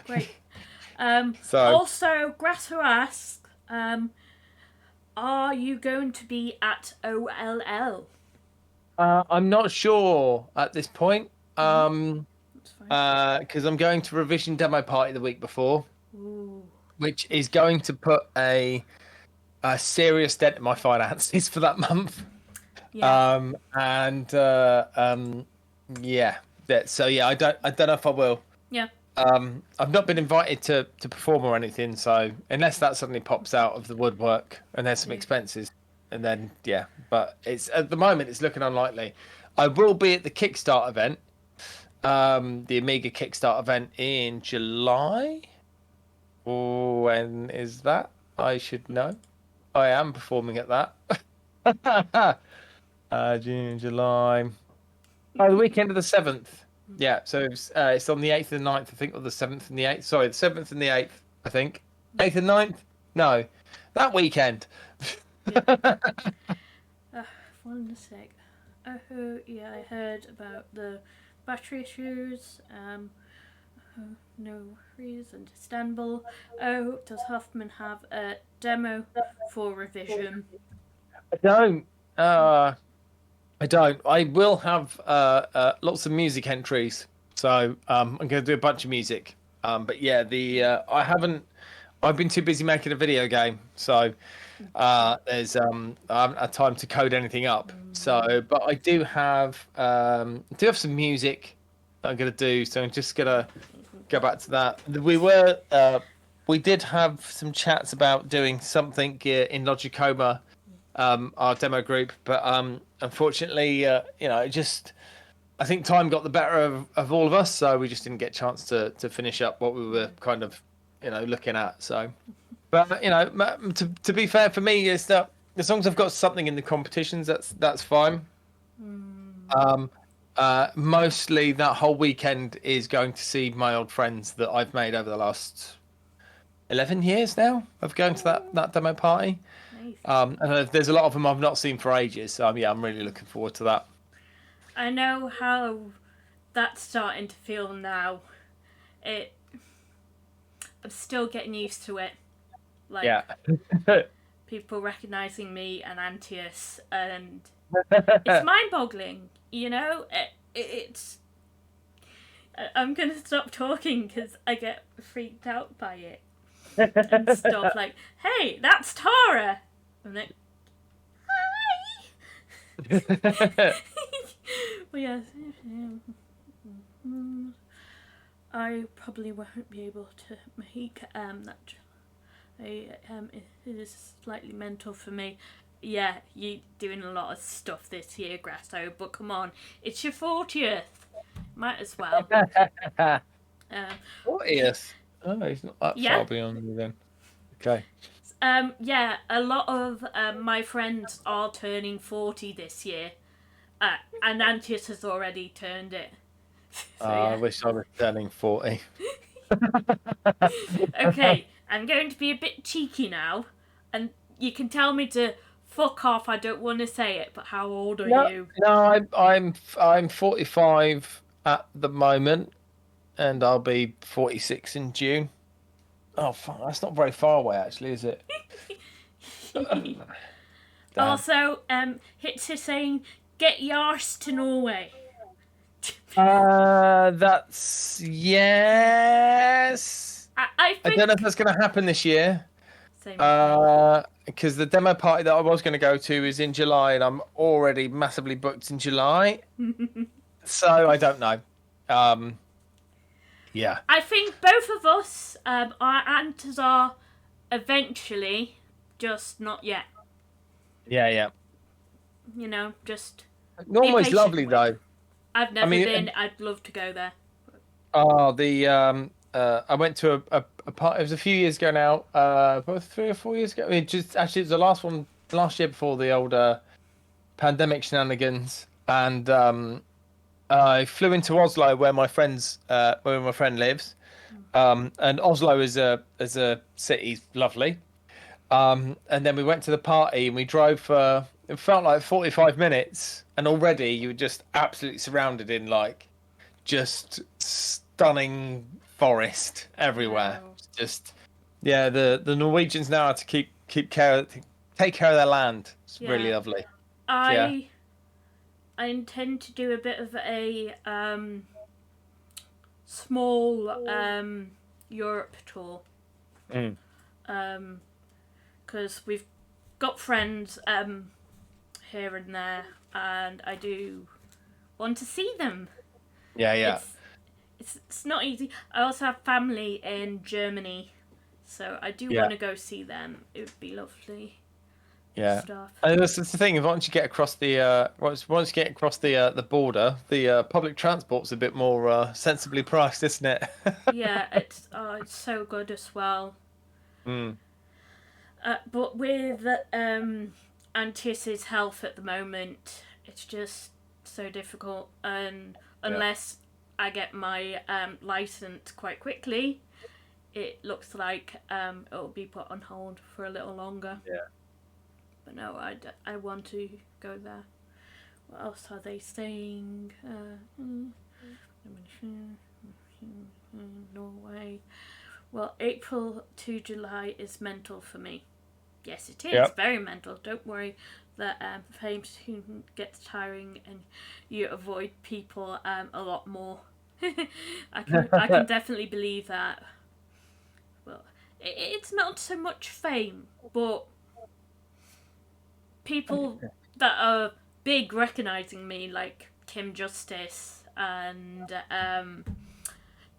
Great. So Also, Grasser asks, are you going to be at OLL? I'm not sure at this point. That's fine. Because I'm going to revision demo party the week before, Ooh. which is going to put a serious dent in my finances for that month. Yeah. Yeah. So yeah, I don't know if I will. Yeah. I've not been invited to perform or anything, so unless that suddenly pops out of the woodwork and there's some Yeah. expenses, and then yeah, but it's at the moment it's looking unlikely. I will be at the Kickstart event, the Amiga Kickstart event in July. When is that? I should know. I am performing at that. June, July. Oh, the weekend of the 7th. Yeah, so it's on the 8th and the 9th, I think, or the 7th and the 8th. Sorry, the 7th and the 8th, I think. 8th and 9th? No, that weekend. One sec. Oh, yeah, I heard about the battery issues. No worries, understandable. Oh, does Hoffman have a demo for revision? I don't. I don't. I will have lots of music entries, so I'm going to do a bunch of music. But yeah, I haven't. I've been too busy making a video game, so I haven't had time to code anything up. So, but I do have some music that I'm going to do. So I'm just going to go back to that. We did have some chats about doing something in Logicoma, our demo group, but unfortunately, I think time got the better of all of us, so we just didn't get a chance to finish up what we were kind of, looking at. So, but to be fair for me, is that as long as I've got something in the competitions, that's fine. Mostly that whole weekend is going to see my old friends that I've made over the last 11 years now of going to that demo party. Nice. And there's a lot of them I've not seen for ages. So yeah, I'm really looking forward to that. I know how that's starting to feel now. I'm still getting used to it. Like, Yeah. people recognizing me and Antius, and it's mind-boggling. It's. I'm gonna stop talking because I get freaked out by it and stuff. Like, hey, that's Tara. I'm like, hi. Well, yes. I probably won't be able to make that. It is slightly mental for me. Yeah, you're doing a lot of stuff this year, Grasso, but come on, it's your 40th. Might as well. 40th? Oh, he's not that far beyond me then. Okay. Yeah, a lot of my friends are turning 40 this year, and Antius has already turned it. So, yeah. I wish I was turning 40. Okay, I'm going to be a bit cheeky now, and you can tell me to fuck off. I don't want to say it, but how old are you? No, I'm 45 at the moment, and I'll be 46 in June. Oh, fuck, that's not very far away, actually, is it? Also, Hits is saying, get your arse to Norway. That's yes. I don't know if that's going to happen this year. Same. Because the demo party that I was going to go to is in July, and I'm already massively booked in July. So I don't know. Yeah. I think both of us, our answers are eventually, just not yet. Yeah. Just. Norway's lovely though. I've never been. I'd love to go there. Oh, I went to a party. It was a few years ago now. About 3 or 4 years ago. It was the last one last year before the old pandemic shenanigans, and I flew into Oslo where my friend lives, and Oslo as a city is lovely. And then we went to the party and we drove for it felt like 45 minutes, and already you were just absolutely surrounded in like just stunning forest everywhere. Wow. Just yeah, the Norwegians know how to keep care, take care of their land. It's really Yeah. lovely. Yeah. I intend to do a bit of a small Europe tour. Mm. Because we've got friends here and there, and I do want to see them. Yeah, yeah, It's not easy. I also have family in Germany, so I do yeah, want to go see them. It would be lovely yeah. stuff. And that's the thing. Once you get across once you get across the border, the public transport's a bit more sensibly priced, isn't it? Yeah, it's so good as well. Mm. But with Antis's health at the moment, it's just so difficult. And Yeah. unless I get my license quite quickly, it looks like it'll be put on hold for a little longer. Yeah. But no, I want to go there. What else are they saying? Norway. Well, April to July is mental for me. Yes, it is. Yep. Very mental. Don't worry that fame soon gets tiring and you avoid people a lot more. I can definitely believe that. Well, it's not so much fame, but people that are big recognizing me, like Kim Justice and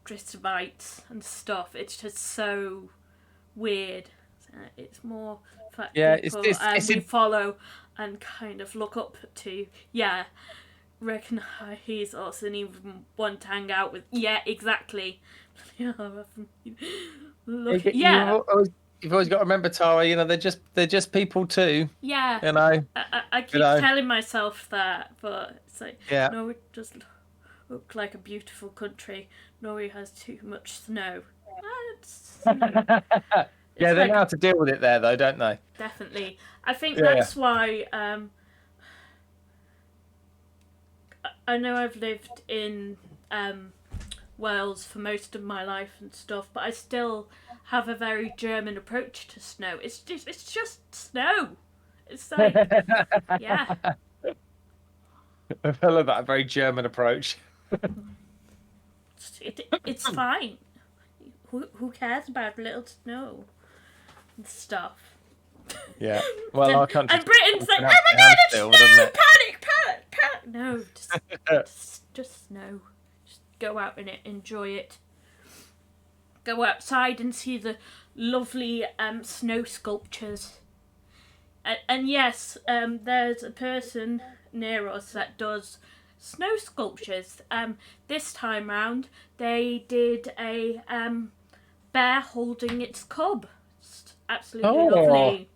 Tristan Bites and stuff. It's just so weird. It's more for Yeah, people we it's follow and kind of look up to. Yeah, recognize us and even want to hang out with. Yeah, exactly. Look, yeah, you've always got to remember, Tara. You know, they're just people too. yeah. You know. I keep You know. telling myself that, but it's like, Yeah. no, it does look like a beautiful country. Norway has too much snow. It's snow. Yeah, they like- know how to deal with it there, though, don't they? Definitely. I think Yeah. that's why I know I've lived in Wales for most of my life and stuff, but I still have a very German approach to snow. It's just snow. It's like, yeah. I love that very German approach. It's fine. Who cares about little snow and stuff? Yeah. Well, our country. And Britain's like, oh my god, it's still, snow! doesn't it? Panic! No, just snow. Just go out in it, enjoy it. Go outside and see the lovely snow sculptures. And yes, there's a person near us that does snow sculptures. This time round, they did a bear holding its cub. It's absolutely lovely.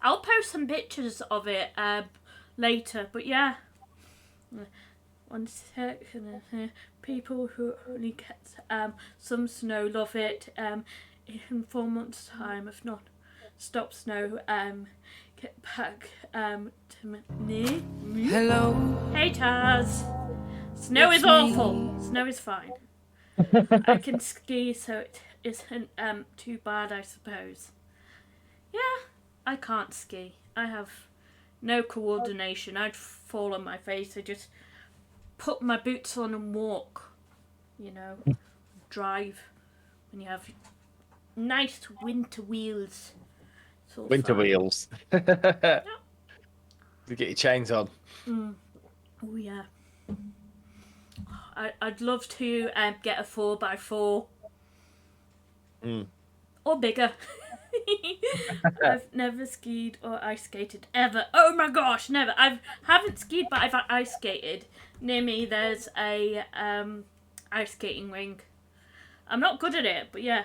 I'll post some pictures of it later, but yeah. 1 second. People who only get some snow love it. In 4 months' time, if not stop snow, get back to me. Hello. Hey Taz. Snow is awful. Snow is fine. I can ski, so it isn't too bad, I suppose. Yeah, I can't ski. I have no coordination. I'd fall on my face. I just put my boots on and walk. You know, drive when you have nice winter wheels. It's all Winter fine. wheels. You get your chains on. Oh yeah. I'd love to get a 4x4. Or bigger. I've never skied or ice skated ever. Oh my gosh, never. I haven't skied, but I've ice skated. Near me, there's a ice skating rink. I'm not good at it, but yeah.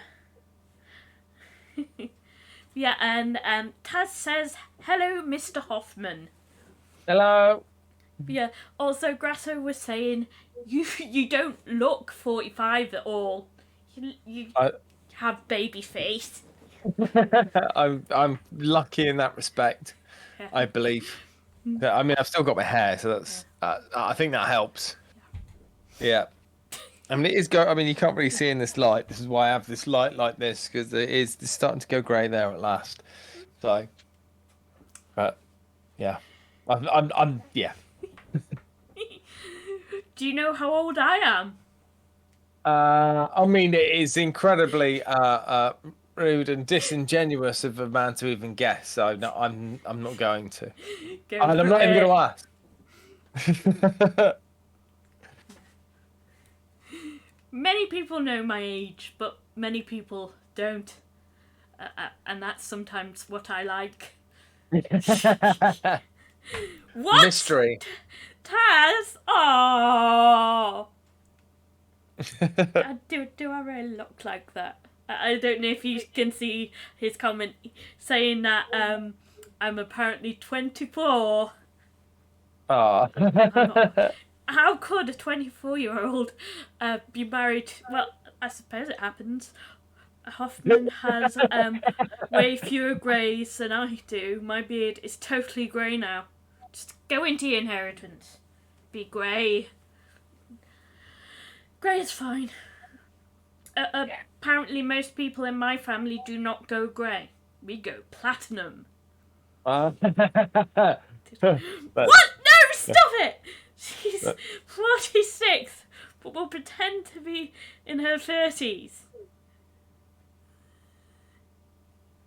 Yeah, and Taz says, hello, Mr. Hoffman. Hello. Yeah, also Grasso was saying, you don't look 45 at all. You have baby face. I'm lucky in that respect, Yeah. I believe. I mean, I've still got my hair, so that's. I think that helps. Yeah. I mean, it is I mean, you can't really see in this light. This is why I have this light like this because it's starting to go grey there at last. So, but yeah, yeah. Do you know how old I am? I mean, it is incredibly rude and disingenuous of a man to even guess. So no, I'm not going to, Go and I'm for not even it. going to ask. Many people know my age, but many people don't. And that's sometimes what I like. What? Mystery. Taz? Oh. Do I really look like that? I don't know if you can see his comment saying that I'm apparently 24. Ah. How could a 24-year-old be married? Well, I suppose it happens. Hoffman has way fewer greys than I do. My beard is totally grey now. Just go into your inheritance. Be grey. Grey is fine. Apparently most people in my family do not go grey. We go platinum. What? No, stop it! She's 46, but will pretend to be in her 30s.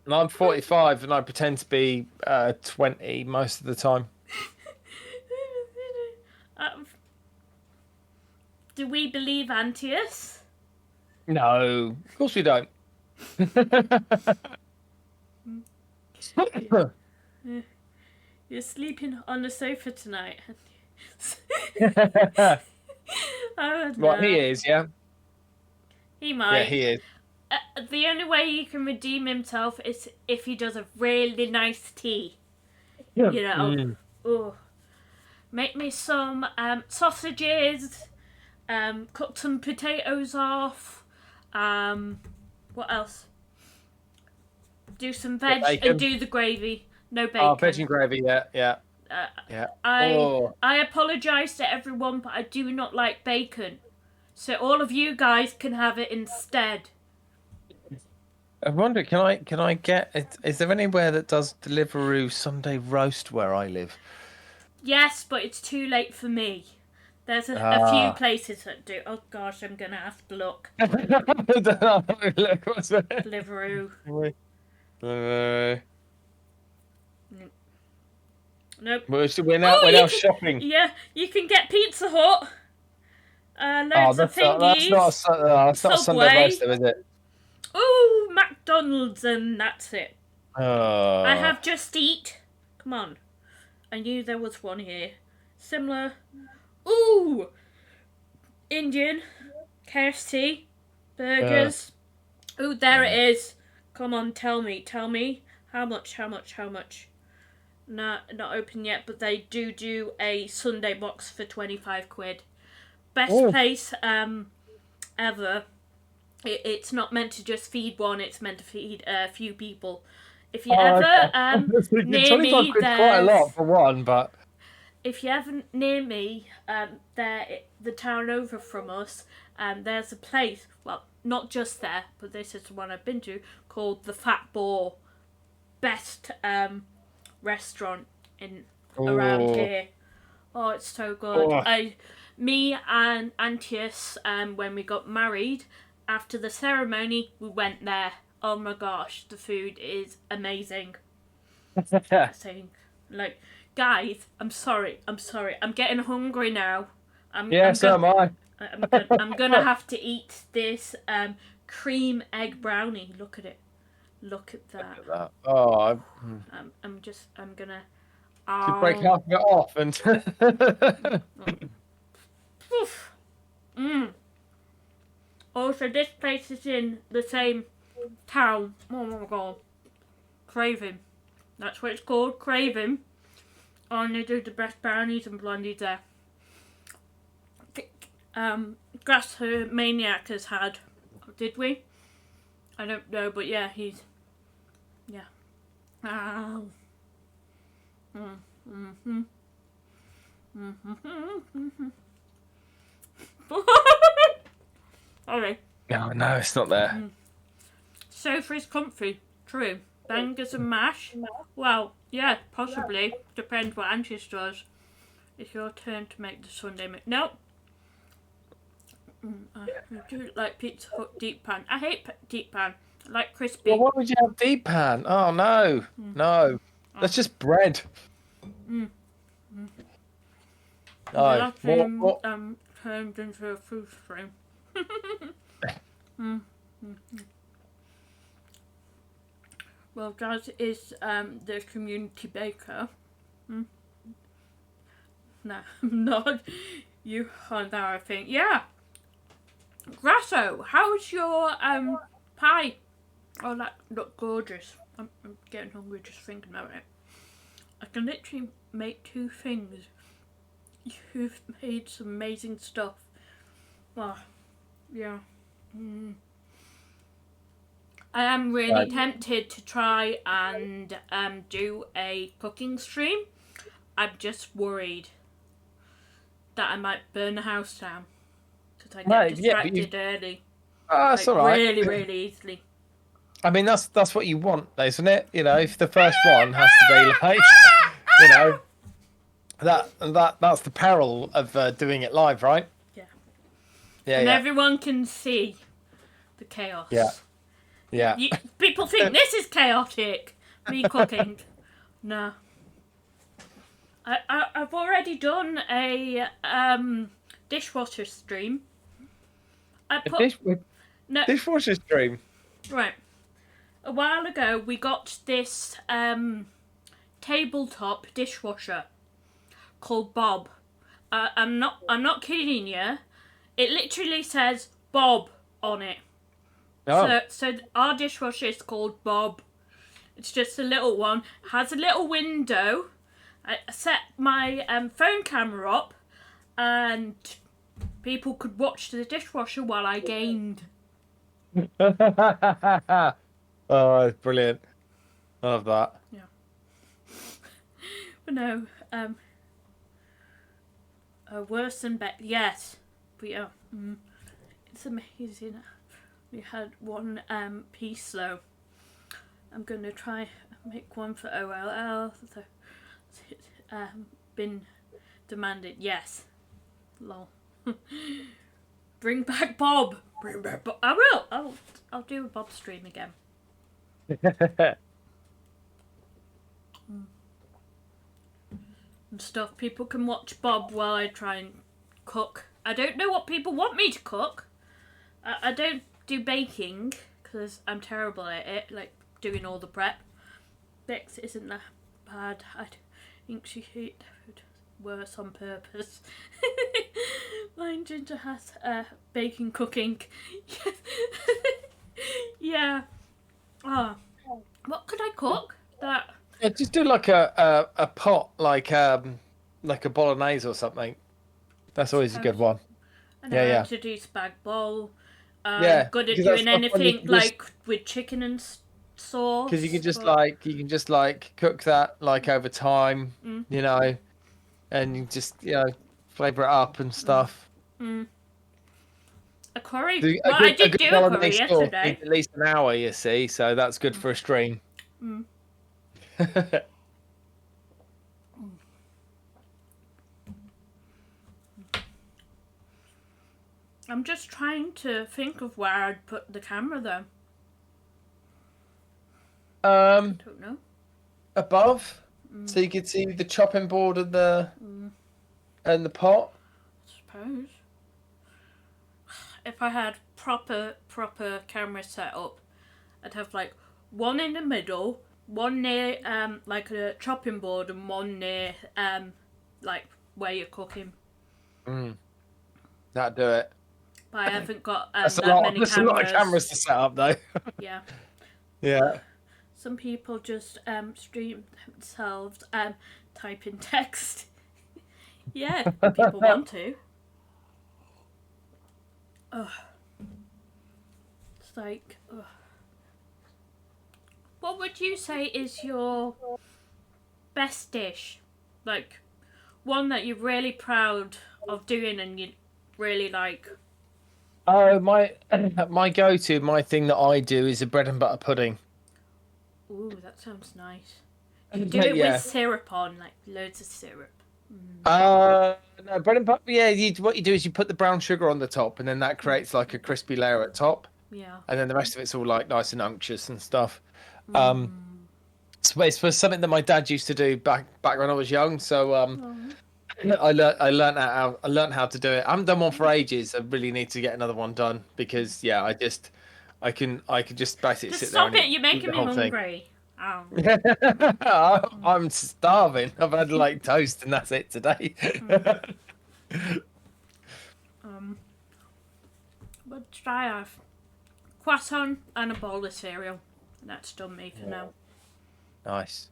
And I'm 45 and I pretend to be 20 most of the time. Do we believe Antius? No, of course we don't. You're sleeping on the sofa tonight. Oh, no. Right, he is, yeah? He might. Yeah, he is. The only way he can redeem himself is if he does a really nice tea. You know. Oh. Make me some sausages. Cook some potatoes off. What else? Do some veg and do the gravy. No bacon. Oh, veg and gravy, yeah. I apologise to everyone, but I do not like bacon. So all of you guys can have it instead. I wonder, can I get? Is there anywhere that does Deliveroo Sunday roast where I live? Yes, but it's too late for me. There's a few places that do. Oh gosh, I'm gonna have to look. Deliveroo. Nope. We're now shopping. Yeah, you can get Pizza Hut. Loads of thingies. That's not a Sunday roast, though, is it? Ooh, McDonald's, and that's it. Oh. I have Just Eat. Come on. I knew there was one here. Similar. Ooh! Indian. KFC. Burgers. Ooh, there it is. Come on, tell me. How much? No, not open yet, but they do a Sunday box for 25 quid. Best place ever. It's not meant to just feed one, it's meant to feed a few people. If you ever near me, there's quite a lot for one, but if you ever near me, the town over from us, there's a place. Well, not just there, but this is the one I've been to, called the Fat Boar. Best restaurant in around here. Oh, it's so good. Me and Antius, when we got married, after the ceremony, we went there. Oh my gosh, the food is amazing. Saying, like, guys, I'm sorry. I'm getting hungry now. so am I. I'm gonna have to eat this cream egg brownie. Look at it. Look at that. Look at that. Oh, I'm gonna. Should break half of it off and. Oof. Also, this place is in the same town. Oh my god. Craving. That's what it's called, Craving. Oh, and they do the best brownies and blondies there. Grass Maniac has had. Did we? I don't know, but yeah, he's. Yeah. Mm-hmm. Mm-hmm. Sorry. No, it's not there. Sofa is comfy. True. Bangers and mash. Well, yeah, possibly. Depends what Angie does. It's your turn to make the Sunday meal. Nope. I do like Pizza Hut deep pan. I hate deep pan. I like crispy. Well, why would you have deep pan? Oh no, no. That's just bread. The Oh, last what? thing turned into a food stream. Well, Dad is the community baker. No, I'm not. You are now, I think. Yeah. Grasso, how's your pie? Oh, that looked gorgeous. I'm getting hungry just thinking about it. I can literally make two things. You've made some amazing stuff. Wow. Yeah. I am really tempted to try and do a cooking stream. I'm just worried that I might burn the house down because I get distracted early. Oh, that's all right. Really, really easily. I mean, that's what you want, isn't it? You know, if the first one has to be like, you know, that's the peril of doing it live, right? Yeah. Yeah, and yeah. everyone can see the chaos. Yeah. Yeah. People think this is chaotic. Me cooking. No. I've already done a dishwasher stream. Dishwasher stream. Right. A while ago, we got this tabletop dishwasher called Bob. I'm not kidding you. It literally says Bob on it. Oh. So our dishwasher is called Bob. It's just a little one. Has a little window. I set my phone camera up, and people could watch the dishwasher while I gamed. Oh, brilliant! I love that. Yeah. But no, worse than better. Yes, but yeah, it's amazing. We had one piece though. I'm gonna try make one for OLL. So it's been demanded. Yes. Lol. Bring back Bob. Bring back Bob. I will. I'll do a Bob stream again. And stuff. People can watch Bob while I try and cook. I don't know what people want me to cook. I don't do baking because I'm terrible at it, like doing all the prep. Bex isn't that bad. I think she did worse on purpose. Mine Ginger has baking cooking. Yeah. What could I cook? That. Yeah, just do like a pot, like a bolognese or something. That's always a good one. I know how to do spag bowl. Yeah, good at doing anything like with chicken and sauce. Because you can just cook that like over time, you know, and you just flavour it up and stuff. A curry. I did do a curry yesterday. At least an hour, you see, so that's good for a stream. I'm just trying to think of where I'd put the camera though. I don't know. Above, so you could see the chopping board and the pot. I suppose. If I had proper camera set up, I'd have like one in the middle, one near like a chopping board, and one near like where you're cooking. That'd do it. But I haven't got that's that a lot, many that's cameras. a lot of cameras to set up though. Yeah. Yeah. Some people just stream themselves type in text. Yeah, if people want to. It's like, what would you say is your best dish? like one that you're really proud of doing and you really like? Oh, my go-to, my thing that I do is a bread and butter pudding. Ooh, that sounds nice. You do it with Yeah. syrup on, like loads of syrup. No, bread and butter. Yeah, what you do is you put the brown sugar on the top, and then that creates like a crispy layer at top, Yeah. and then the rest of it's all like nice and unctuous and stuff. It's for something that my dad used to do back when I was young. So I learned how to do it. I haven't done one for ages. I really need to get another one done because yeah, I could just basically Just sit there stop and it, you're eat making the me whole thing. hungry. Oh. I'm starving. I've had like toast and that's it today. What did I have? Croissant and a bowl of cereal. That's done me for now. Nice.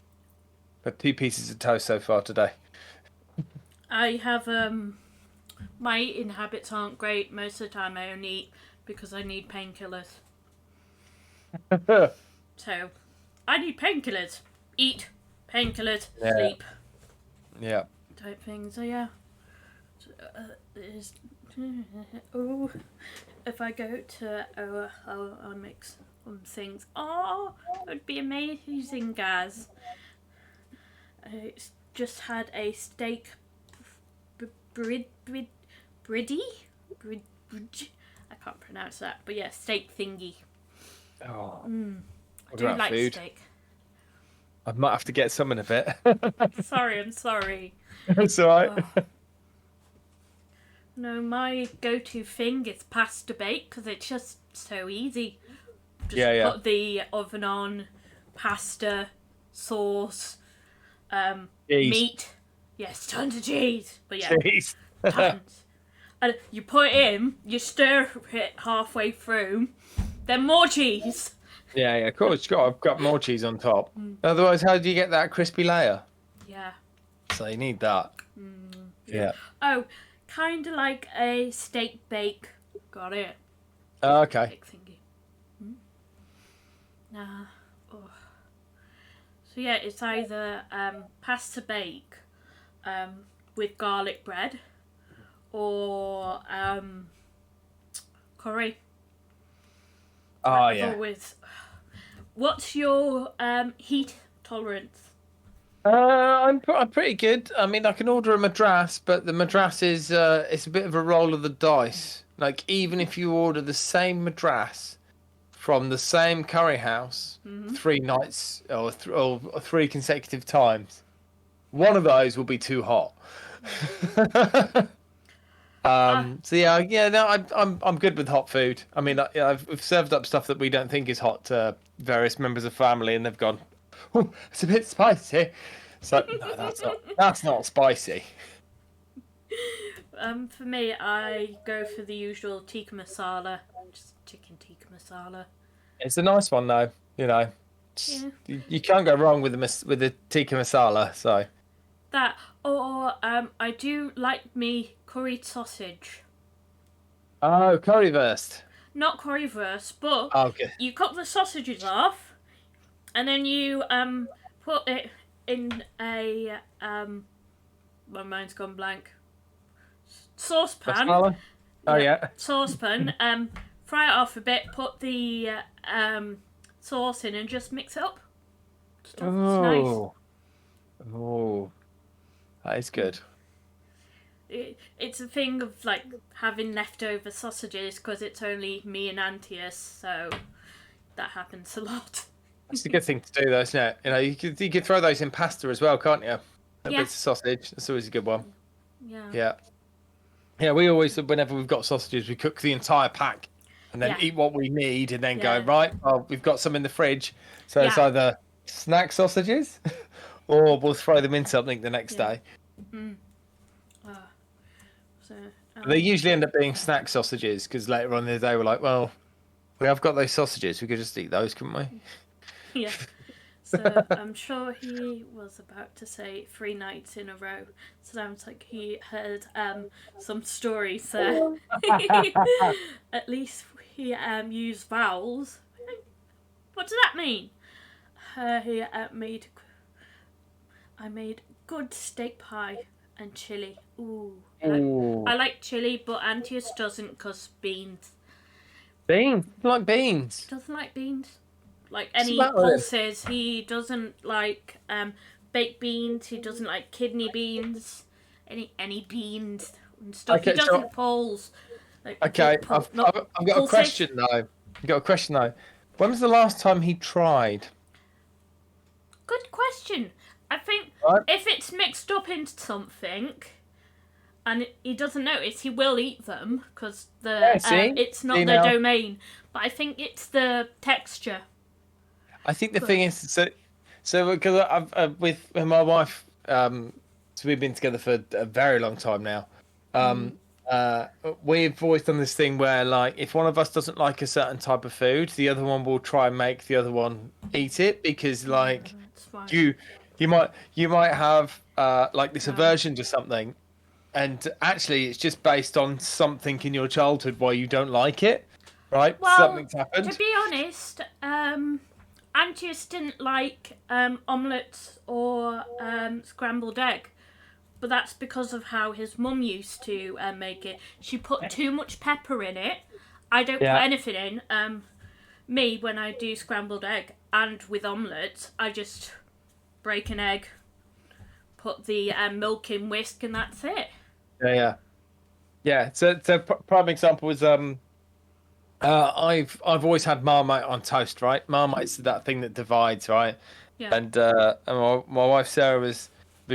But 2 pieces of toast so far today. I have my eating habits aren't great. Most of the time I only eat because I need painkillers. So I need painkillers. Eat, painkillers, sleep. Yeah. Type thing. So yeah. Oh, if I go to I'll mix some things. Oh, it would be amazing, guys. I just had a steak briddy. I can't pronounce that, but yeah, steak thingy. Oh, I do like food. steak. I might have to get some in a bit. Sorry, I'm sorry. It's alright. Oh. No, my go-to thing is pasta bake because it's just so easy. Just put the oven on, pasta, sauce, meat. Yes, tons of cheese. But yeah, Cheese. tons. And you put it in, you stir it halfway through, then more cheese. Yeah, of course. I've got more cheese on top. Otherwise, how do you get that crispy layer? Yeah. So you need that. Yeah. Oh, kind of like a steak bake. Got it. Oh, okay. Big thingy. Nah. Oh. So yeah, it's either pasta bake with garlic bread or curry. Oh, yeah. Always. What's your heat tolerance? I'm pretty good. I mean, I can order a madras, but the madras is it's a bit of a roll of the dice. Like even if you order the same madras from the same curry house 3 nights or 3 consecutive times, one of those will be too hot. So yeah, no, I'm good with hot food. I mean, I've served up stuff that we don't think is hot to various members of family, and they've gone, "Oh, it's a bit spicy." So no, that's not spicy. For me, I go for the usual tikka masala, just chicken tikka masala. It's a nice one though, you know. Yeah. You can't go wrong with the tikka masala. So That, or I do like me curried sausage. oh, currywurst. Not currywurst, but Oh, okay. you cut the sausages off, and then you put it in a my mind's gone blank. Saucepan. Masala? Oh yeah. Saucepan. Fry it off a bit. Put the sauce in and just mix it up. Stuff. It's nice. Oh, that is good. It's a thing of like having leftover sausages because it's only me and Antius, so that happens a lot. It's a good thing to do, though, isn't it? You know, you could throw those in pasta as well, can't you? Bits of sausage. That's always a good one. Yeah. Yeah. We always, whenever we've got sausages, we cook the entire pack and then eat what we need, and then go right. Well, we've got some in the fridge, so it's either snack sausages, or we'll throw them in something the next day. So they usually end up being snack sausages because later on in the day we're like, well, we have got those sausages. We could just eat those, couldn't we? Yeah. So I'm sure he was about to say 3 nights in a row. Sounds like he heard some stories there. At least he used vowels. What does that mean? I made good steak pie and chili. Ooh. Ooh. I like chili, but Antius doesn't because beans. Beans. I like beans. Doesn't like beans. Like What's any about it? pulses. He doesn't like baked beans. He doesn't like kidney beans. Any beans and stuff. Okay, He so doesn't pulse. Like, okay, not I've got a pulses. question though. I've got a question though. When was the last time he tried? Good question. I think Right. if it's mixed up into something and he doesn't notice, he will eat them because See? it's See not their now? domain. But I think it's the texture. I think the thing is, so because I've with my wife, so we've been together for a very long time now. We've always done this thing where, like, if one of us doesn't like a certain type of food, the other one will try and make the other one eat it because, like, That's fine. you might have like this No. aversion to something, and actually it's just based on something in your childhood why you don't like it, right? Well, Something's happened. to be honest, Antius didn't like omelettes or scrambled egg. But that's because of how his mum used to make it. She put too much pepper in it. I don't Yeah. put anything in. Me, when I do scrambled egg and with omelettes, I just break an egg, put the milk in, whisk, and that's it. Yeah. So prime example was I've always had Marmite on toast, right? Marmite's that thing that divides, right? Yeah. And my wife Sarah was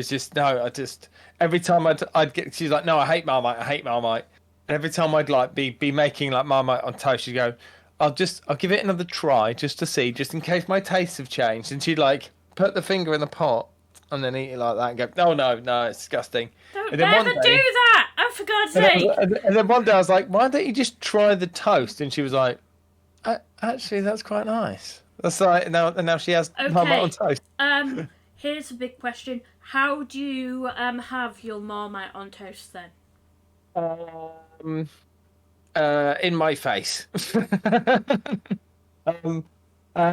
just no, I just every time I'd get she's like, no, I hate Marmite. And every time I'd like be making like Marmite on toast, she'd go, I'll give it another try just to see, just in case my tastes have changed. And she'd like put the finger in the pot and then eat it like that and go, no, it's disgusting. Don't And then ever one do day, that! Oh, for God's and sake! then one day I was like, why don't you just try the toast? And she was like, actually, that's quite nice. That's like now she has Marmite on Okay. toast. Here's a big question. How do you have your Marmite on toast then? In my face.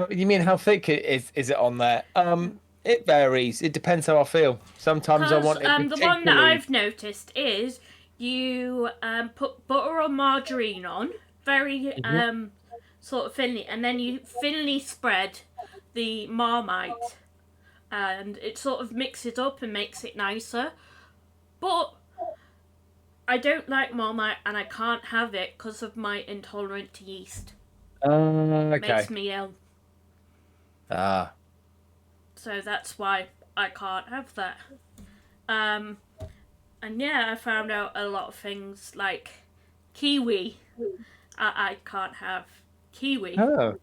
You mean how thick is it on there? It varies. It depends how I feel. Sometimes I Because want it the one that particularly. I've noticed is you put butter or margarine on, very sort of thinly, and then you thinly spread the Marmite, and it sort of mixes up and makes it nicer. But I don't like Marmite, and I can't have it because of my intolerance to yeast. Okay. Makes me ill. Ah. So that's why I can't have that. And yeah, I found out a lot of things like kiwi. I can't have kiwi. Oh.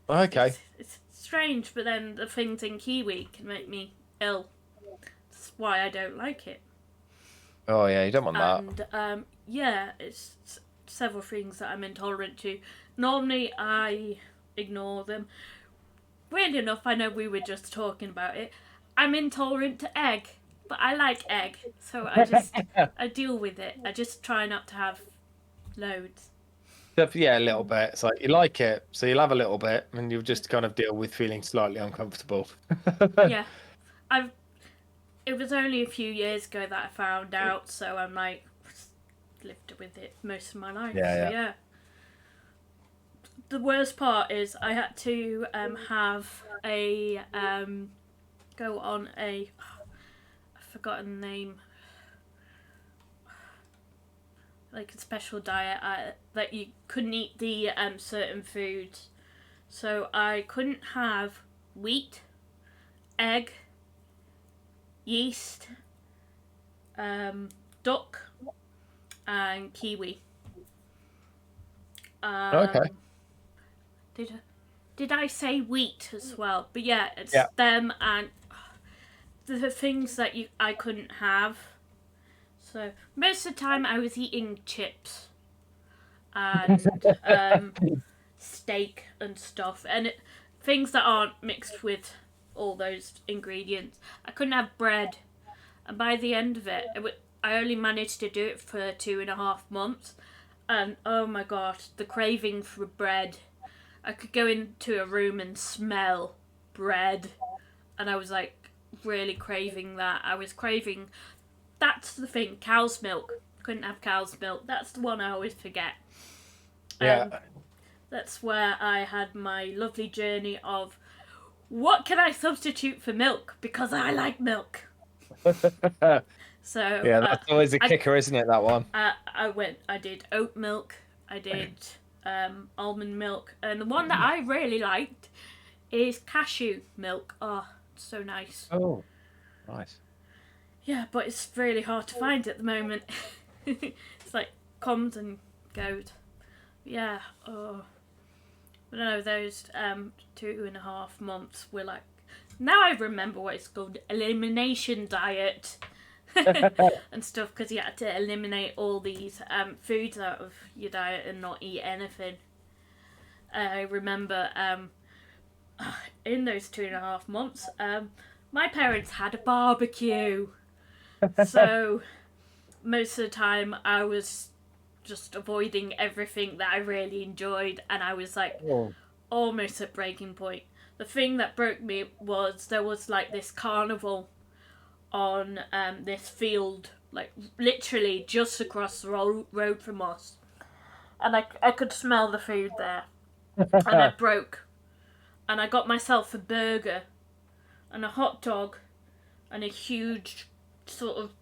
Okay. It's strange, but then the things in kiwi can make me ill. That's why I don't like it. Oh yeah, you don't want that. And yeah, it's several things that I'm intolerant to. Normally I ignore them. Weird enough, I know we were just talking about it. I'm intolerant to egg, but I like egg, so I deal with it. I just try not to have loads. Yeah, a little bit. It's like you like it, so you'll have a little bit, and you'll just kind of deal with feeling slightly uncomfortable. Yeah, it was only a few years ago that I found out, so I'm like lived with it most of my life. Yeah. The worst part is I had to have a go on a I've forgotten the name, like a special diet that you couldn't eat the certain foods, so I couldn't have wheat, egg, yeast, duck, and kiwi. Okay. Did I say wheat as well? But yeah, it's them and the things that I couldn't have. So most of the time I was eating chips and steak and stuff, and things that aren't mixed with all those ingredients. I couldn't have bread, and by the end of it, I only managed to do it for 2.5 months, and oh my gosh, the craving for bread. I could go into a room and smell bread, and I was like, really craving that. I was craving. That's the thing. Cow's milk. Couldn't have cow's milk. That's the one I always forget. Yeah. That's where I had my lovely journey of what can I substitute for milk because I like milk. So Yeah, that's always a kicker, isn't it? That one. I did oat milk. I did almond milk, and the one that I really liked is cashew milk. Oh, so nice. Oh, nice. Yeah, but it's really hard to find at the moment. It's like comes and goes. Yeah. Oh. But no, those 2.5 months were like. Now I remember what it's called, elimination diet. And stuff, because you had to eliminate all these foods out of your diet and not eat anything. I remember in those 2.5 months, my parents had a barbecue. So most of the time I was just avoiding everything that I really enjoyed, and I was like almost at breaking point. The thing that broke me was there was like this carnival on this field, like literally just across the road from us, and I could smell the food there, and I broke, and I got myself a burger and a hot dog and a huge sort of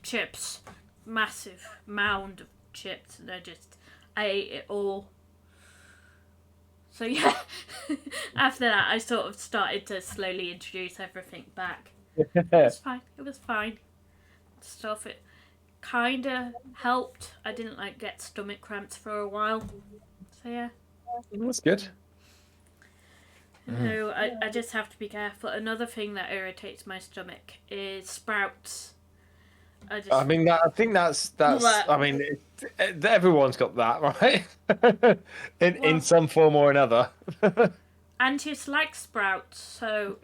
chips, massive mound of chips, and I ate it all. So yeah, after that I sort of started to slowly introduce everything back. It was fine. It was fine. Stuff. It kind of helped. I didn't like get stomach cramps for a while. So yeah. That's good. No, I just have to be careful. Another thing that irritates my stomach is sprouts. I think that's. I mean, everyone's got that, right? in some form or another. Antis like sprouts, so.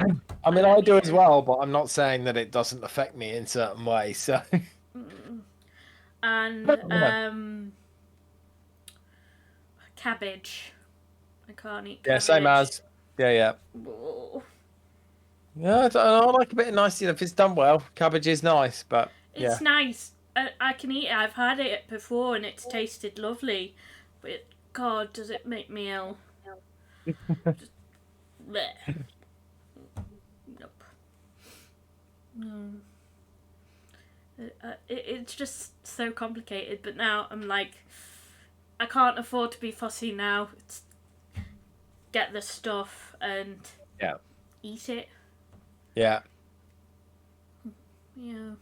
I mean, I do as well, but I'm not saying that it doesn't affect me in certain ways. So. And cabbage. I can't eat cabbage. Yeah, same as. Yeah. Oh. Yeah, I like a bit of nice. If it's done well, cabbage is nice, but yeah. It's nice. I can eat it. I've had it before and it's tasted lovely. But God, does it make me ill? Just, bleh. Nope. No. It's just so complicated. But now I'm like, I can't afford to be fussy now. It's get the stuff and eat it. Yeah. Yeah.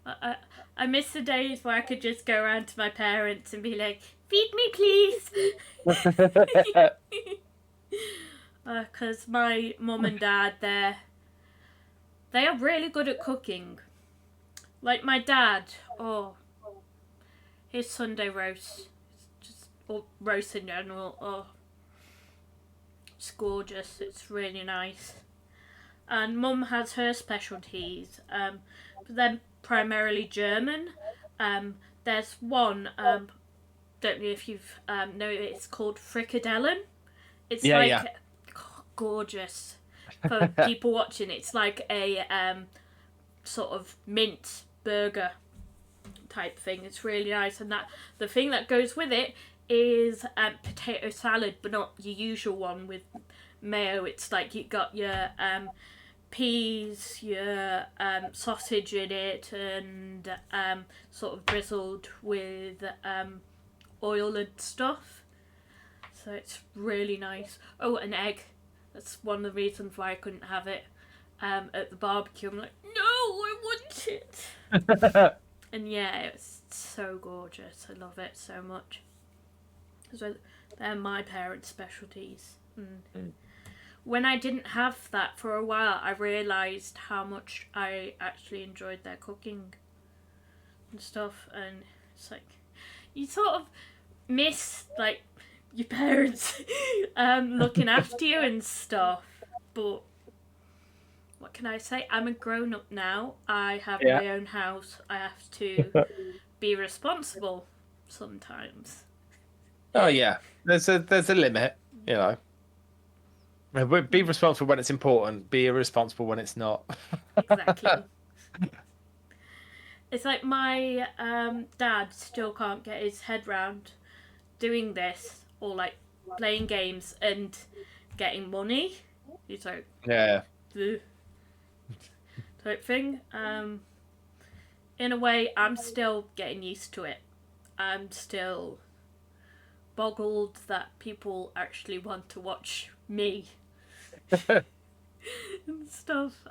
I miss the days where I could just go around to my parents and be like, feed me please. Because my mum and dad, they are really good at cooking. Like my dad, his Sunday roast, or roast in general, it's gorgeous, it's really nice. And Mum has her specialties, but they're primarily German. There's one, don't know if you've know it, it's called frikadellen. It's gorgeous. For people watching, it's like a sort of mint burger type thing. It's really nice, and the thing that goes with it is potato salad, but not your usual one with mayo. It's like you got your peas, your sausage in it, and sort of drizzled with oil and stuff. So it's really nice. Oh, an egg. That's one of the reasons why I couldn't have it at the barbecue. I'm like, no, I want it. And yeah, it's so gorgeous. I love it so much. So they're my parents' specialties. When I didn't have that for a while, I realised how much I actually enjoyed their cooking and stuff. And it's like, you sort of miss, like, your parents looking after you and stuff. But what can I say? I'm a grown-up now. I have my own house. I have to be responsible sometimes. Oh yeah, there's a limit, you know. Be responsible when it's important. Be irresponsible when it's not. Exactly. It's like my dad still can't get his head round doing this or like playing games and getting money. He's like, Yeah. "Ugh," type thing. In a way, I'm still getting used to it. I'm still boggled that people actually want to watch me and stuff.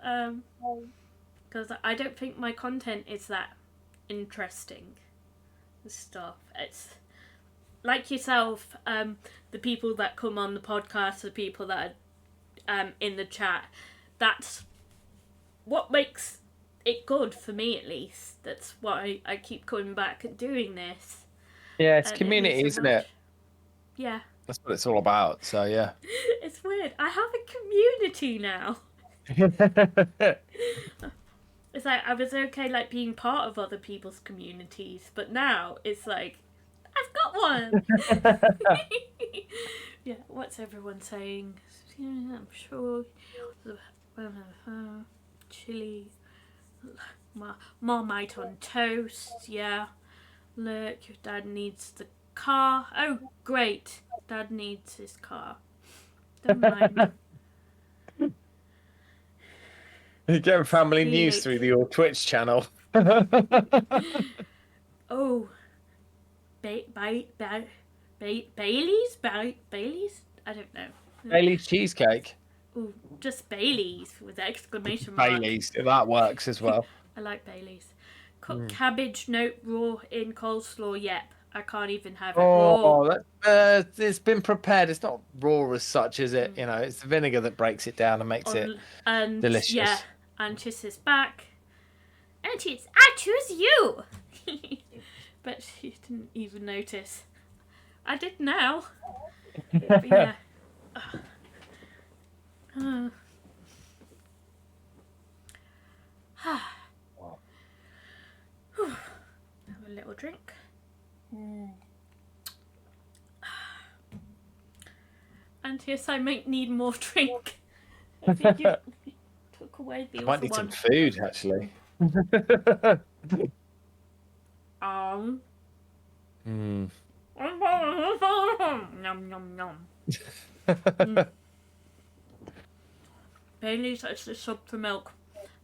Because I don't think my content is that interesting and stuff. It's like yourself, the people that come on the podcast, the people that are in the chat. That's what makes it good for me, at least. That's why I keep coming back and doing this. Yeah, it's And community, it means so isn't it? much. Yeah. That's what it's all about. So yeah. It's weird. I have a community now. It's like I was okay like being part of other people's communities, but now it's like I've got one. Yeah, what's everyone saying? Yeah, I'm sure. Chili, Marmite on toast. Yeah. Look, your dad needs the car. Oh, great. Dad needs his car. Never mind. You get family news through your Twitch channel. Oh, Bailey's? Bailey's? I don't know. Bailey's cheesecake. Ooh, just Bailey's with the exclamation mark. Bailey's, that works as well. I like Bailey's. Cooked cabbage, note raw in coleslaw. Yep, I can't even have it raw. It's been prepared. It's not raw as such, is it? You know, it's the vinegar that breaks it down and makes it delicious. Yeah, and she says back. And she's, I choose you. But she didn't even notice. I did now. But yeah. Have a little drink. And yes, I might need more drink. I think you took away the I other might need one. some food, actually. Nom nom nom. Bailey's actually sub for milk.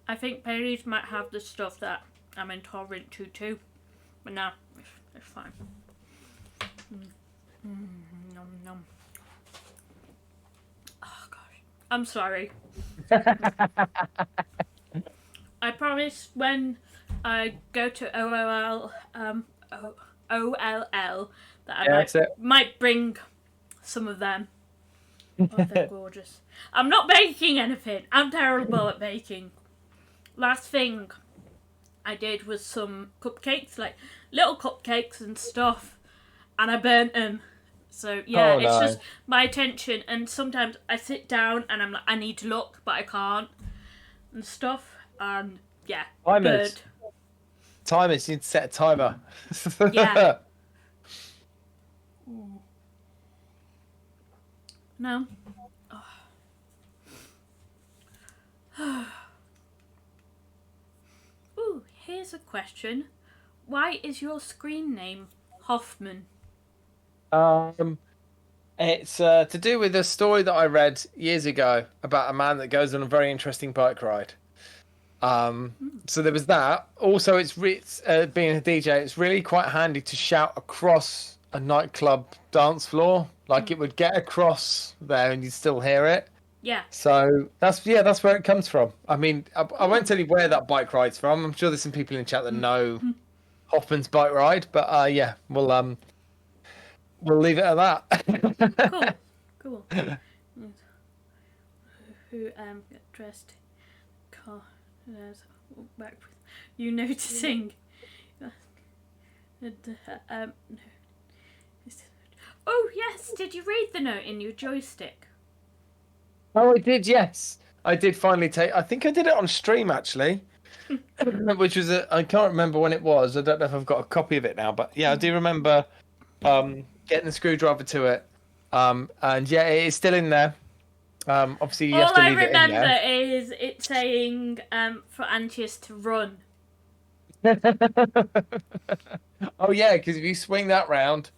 I think Bailey's might have the stuff that I'm intolerant to too. But no, it's fine. Nom nom. Oh gosh. I'm sorry. I promise when I go to OLL that I might bring some of them. Oh, they're gorgeous. I'm not baking anything. I'm terrible at baking. Last thing I did was some cupcakes, like little cupcakes and stuff, and I burnt them. So yeah, it's just my attention. And sometimes I sit down and I'm like, I need to look, but I can't, and stuff. And yeah, burnt. Timers, you need to set a timer. Yeah. No. Oh. Ooh, here's a question. Why is your screen name Hoffman? It's to do with a story that I read years ago about a man that goes on a very interesting bike ride. So there was that. Also, it's being a DJ, it's really quite handy to shout across a nightclub dance floor. Like it would get across there and you'd still hear it. Yeah. So that's where it comes from. I mean, I won't tell you where that bike ride's from. I'm sure there's some people in chat that know Hoffman's bike ride, but yeah, we'll leave it at that. Cool. Who got dressed? Car. Back with you noticing. Oh yes, did you read the note in your joystick? Oh, I did. Yes, I did finally take. I think I did it on stream actually, which was I can't remember when it was. I don't know if I've got a copy of it now, but yeah, I do remember getting the screwdriver to it. And yeah, it is still in there. Obviously, you have All to I leave it in remember there. is it saying for Antius to run. Oh yeah, because if you swing that round,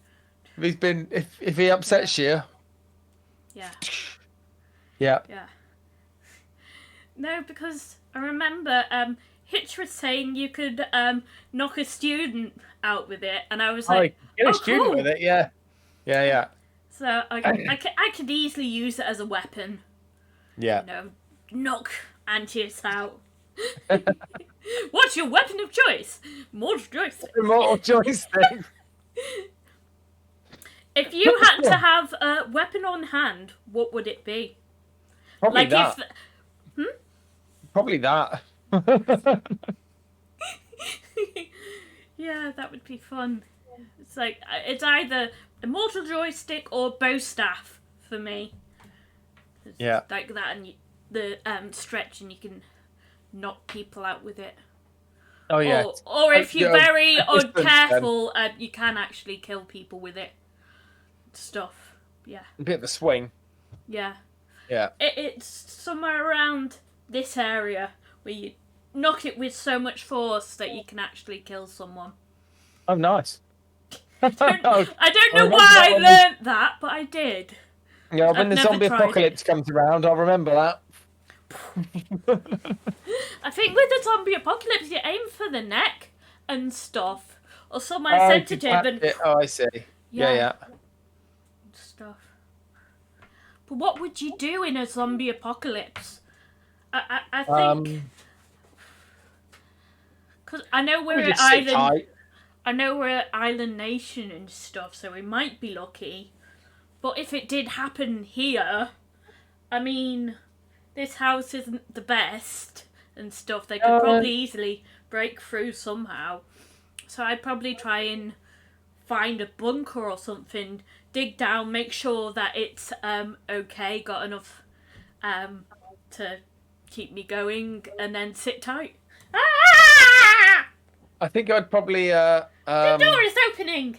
if he upsets you, Yeah, yeah. yeah. No, because I remember Hitch was saying you could knock a student out with it, and I was Oh, you like, can get a oh, student with cool. it, yeah, yeah, So I could easily use it as a weapon. yeah. You know, knock Antius out. What's your weapon of choice? Mortal joystick. Immortal joystick. If you had to have a weapon on hand, what would it be? Probably Like that. if Probably that. yeah, that would be fun. It's like it's either a mortal joystick or bow staff for me. It's Yeah. like that, and the stretch, and you can knock people out with it. Oh yeah. Or if you're Yeah, very a distance, uncareful, you can actually kill people with it. Stuff. Yeah. A bit of a swing. Yeah. Yeah. It's somewhere around this area where you knock it with so much force that you can actually kill someone. Oh, nice. I don't know remember why that I one. learnt that, but I did. Yeah, when I've the never zombie tried apocalypse comes around, I'll remember that. I think with the zombie apocalypse, you aim for the neck and stuff, or somewhere Oh, sensitive to and catch it. Oh, I see. Yeah. stuff. But what would you do in a zombie apocalypse? I think because I know we're We an just sit island. tight. I know we're an island nation and stuff, so we might be lucky. But if it did happen here, I mean, this house isn't the best and stuff. They could probably easily break through somehow. So I'd probably try and find a bunker or something, dig down, make sure that it's okay, got enough to keep me going, and then sit tight. Ah! I think I'd probably The door is opening.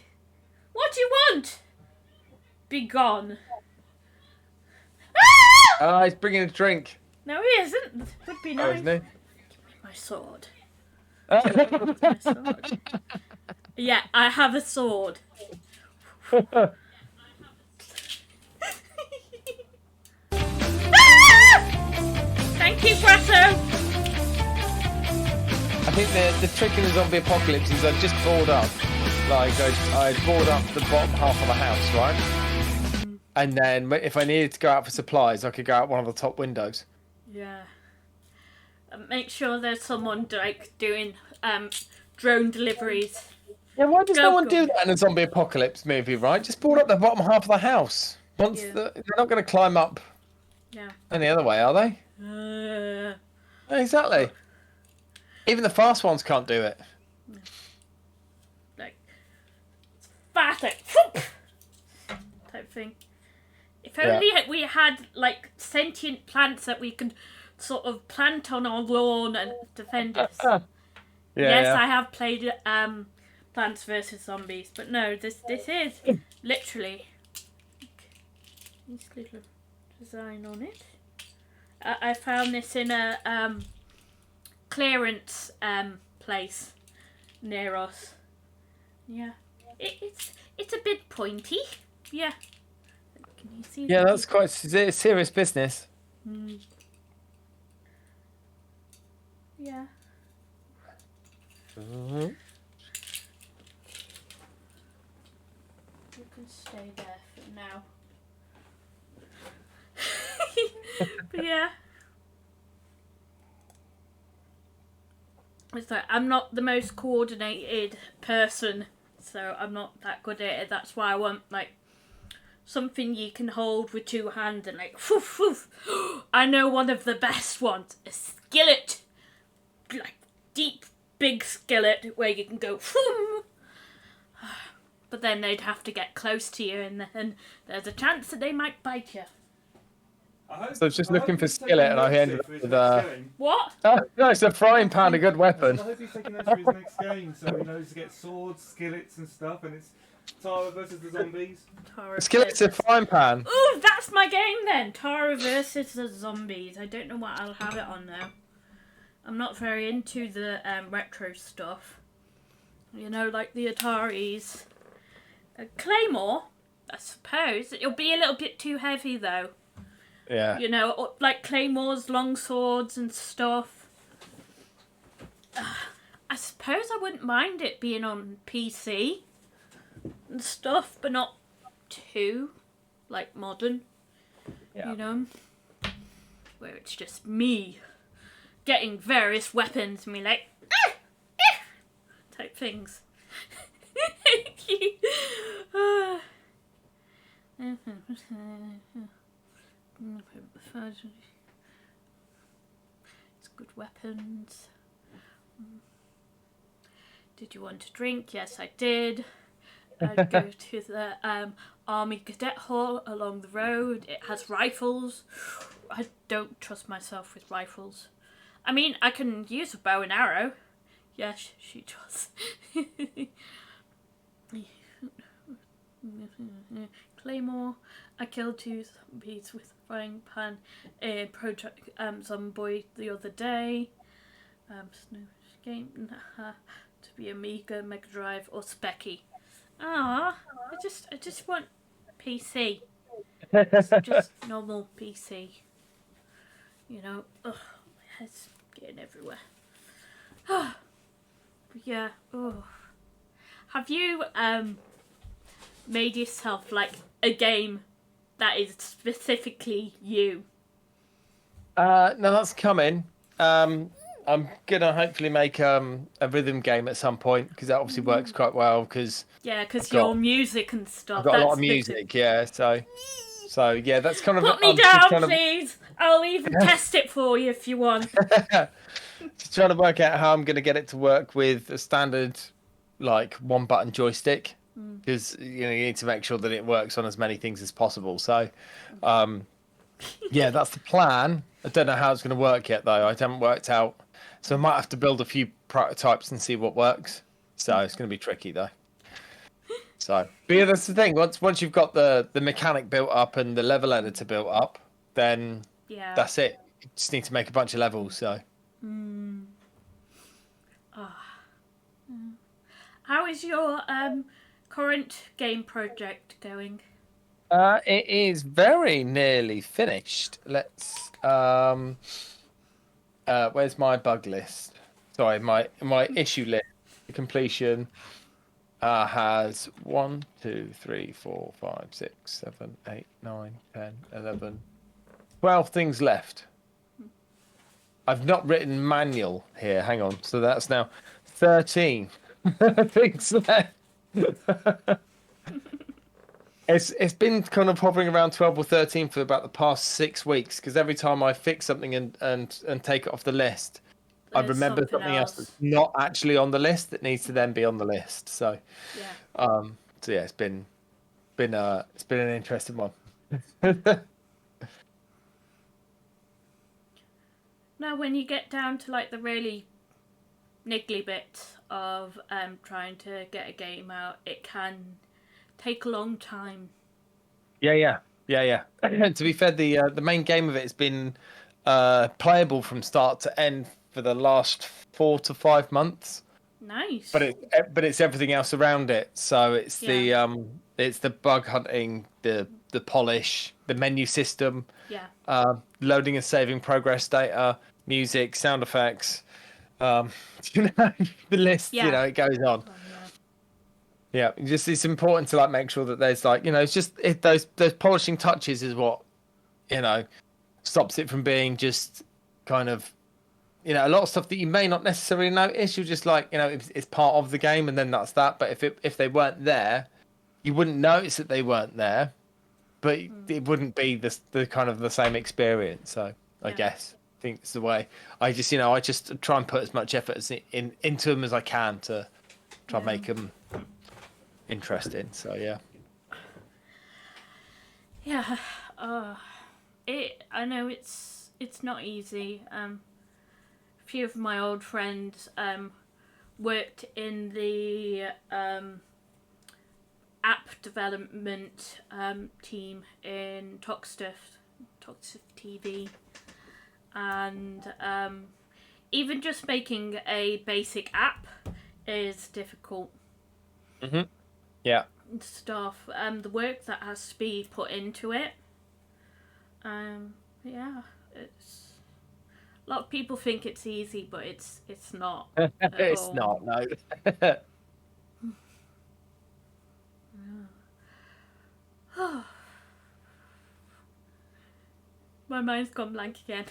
What do you want? Be gone. Ah! he's bringing a drink. No, he isn't. Would be Oh, nice. isn't My sword. he? My sword. Yeah, I have a sword. Ah! Thank you, Brasso. I think the trick in the zombie apocalypse is I'd just board up. Like, I'd board up the bottom half of the house, right? And then if I needed to go out for supplies, I could go out one of the top windows. Yeah. Make sure there's someone like doing drone deliveries. Yeah, why does no one Go. do that in a zombie apocalypse movie, right? Just board up the bottom half of the house. They're not going to climb up Yeah. any other way, are they? Exactly. Even the fast ones can't do it. Like fast, like type thing. If only we had like sentient plants that we could sort of plant on our lawn and defend us. Yes, I have played Plants vs Zombies, but no, this is literally this little design on it. I found this in a clearance place near us. Yeah, it's a bit pointy. Yeah. Can you see? Yeah, that's quite serious business. Yeah. Mhm. You can stay there for now. But yeah. It's like I'm not the most coordinated person, so I'm not that good at it. That's why I want like something you can hold with two hands and like woof, woof. I know one of the best ones, a skillet. Like deep big skillet where you can go whoom. But then they'd have to get close to you and then there's a chance that they might bite you. So I was just looking for skillet and I ended up with What? no, it's a frying pan, a good weapon. I hope he's taking notes for his next game, so he knows to get swords, skillets, and stuff. And it's Tara versus the zombies. Tara Skillet's a versus... frying pan. Ooh, that's my game then. Tara versus the zombies. I don't know what I'll have it on though. I'm not very into the retro stuff. You know, like the Ataris. Claymore, I suppose. It'll be a little bit too heavy though. Yeah. You know, like Claymores, long swords and stuff. I suppose I wouldn't mind it being on PC and stuff, but not too, like, modern. Yeah. You know? Where it's just me getting various weapons and me like, ah! Ah! Type things. It's good weapons. Did you want to drink? Yes, I did. I'd go to the Army Cadet Hall along the road. It has rifles. I don't trust myself with rifles. I mean, I can use a bow and arrow. Yes, she does. Claymore. I killed 2 zombies with a frying pan in Project Zomboid the other day. Snow game to be Amiga, Mega Drive, or Specky. I just want PC. Just normal PC. You know, ugh, my head's getting everywhere. Yeah. Oh. Have you made yourself like a game that is specifically you? No, that's coming. I'm gonna hopefully make a rhythm game at some point because that obviously works quite well. Because your music and stuff. I've got a lot of music, yeah. So yeah, that's kind of. Put me down, please. I'll even test it for you if you want. Just trying to work out how I'm gonna get it to work with a standard, like, one-button joystick, because you need to make sure that it works on as many things as possible. So, yeah, that's the plan. I don't know how it's going to work yet, though. I haven't worked out, so I might have to build a few prototypes and see what works. So it's going to be tricky, though. So, but yeah, that's the thing. Once you've got the mechanic built up and the level editor built up, then that's it. You just need to make a bunch of levels. So. How is your current game project going? It is very nearly finished. Let's. Where's my bug list? Sorry, my issue list. The completion has 1, 2, 3, 4, 5, 6, 7, 8, 9, 10, 11, 12 things left. I've not written manual here. Hang on. So that's now 13 things left. It's been kind of hovering around 12 or 13 for about the past 6 weeks, because every time I fix something and take it off the list, I remember something else that's not actually on the list that needs to then be on the list. So yeah, it's been an interesting one. Now, when you get down to like the really niggly bits of trying to get a game out, it can take a long time. Yeah. To be fair, the main game of it has been playable from start to end for the last 4 to 5 months. Nice. But it's everything else around it. So it's the bug hunting, the polish, the menu system, loading and saving progress data, music, sound effects. The list. It goes on. Yeah, it's important to like make sure that there's like it's just those polishing touches is what stops it from being just kind of a lot of stuff that you may not necessarily notice. You're just like it's part of the game and then that's that. But if they weren't there, you wouldn't notice that they weren't there, but it wouldn't be the kind of the same experience. So I guess I think it's the way I just I just try and put as much effort into them as I can to try and make them interesting. So I know it's not easy. A few of my old friends worked in the app development team in Toxstuff TV, and even just making a basic app is difficult. Yeah. Stuff. The work that has to be put into it. Yeah, it's a lot of people think it's easy, but it's not. It's not, no. My mind's gone blank again.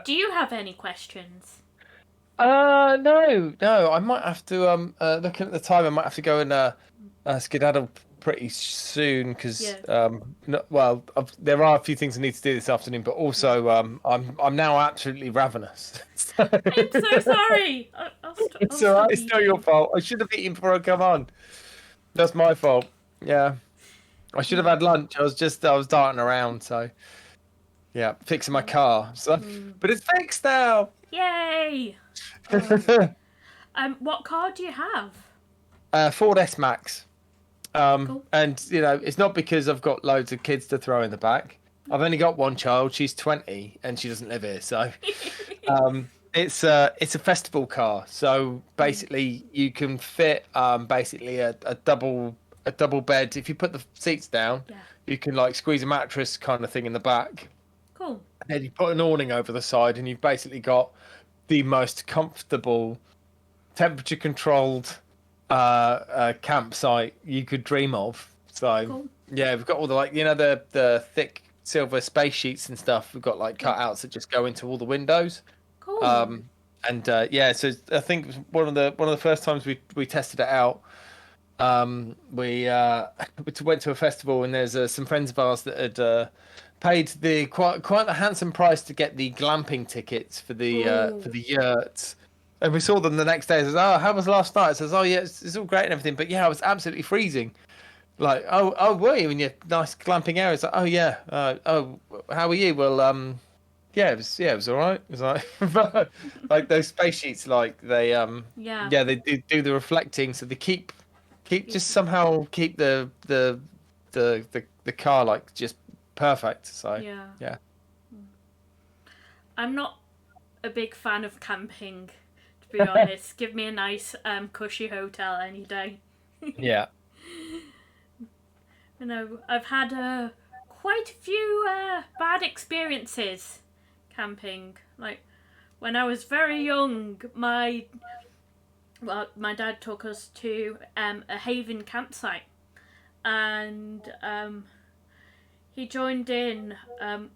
Do you have any questions? No. I might have to looking at the time, I might have to go and skedaddle pretty soon because Yeah. there are a few things I need to do this afternoon, but also I'm now absolutely ravenous. So... I'm so sorry. It's all right. It's not your fault. I should have eaten before I come on. That's my fault. Yeah, I should have had lunch. I was darting around, so yeah, fixing my car. So, but it's fixed now. Yay! What car do you have? Ford S Max. Cool. And it's not because I've got loads of kids to throw in the back. I've only got one child. She's 20 and she doesn't live here, so it's a festival car. So basically, you can fit basically a double bed. If you put the seats down, you can like squeeze a mattress kind of thing in the back. Cool. And then you put an awning over the side, and you've basically got the most comfortable, temperature controlled campsite you could dream of. So Cool. yeah, we've got all the the thick silver space sheets and stuff. We've got like cutouts that just go into all the windows. Cool. And so I think one of the first times we tested it out, we went to a festival, and there's some friends of ours that had paid the quite a handsome price to get the glamping tickets for the yurts. And we saw them the next day. I says, "Oh, how was last night?" I says, "Oh, yeah, it's all great and everything, but yeah, I was absolutely freezing." Like, oh, were you in your nice glamping area? It's like, oh yeah, how were you? Well, yeah, it was all right. It was like, like those space sheets, like they they do the reflecting, so they keep just somehow keep the car like just perfect. So yeah. I'm not a big fan of camping, to be honest. Give me a nice cushy hotel any day. Yeah. I've had quite a few bad experiences camping. Like when I was very young, my dad took us to a haven campsite, and he joined in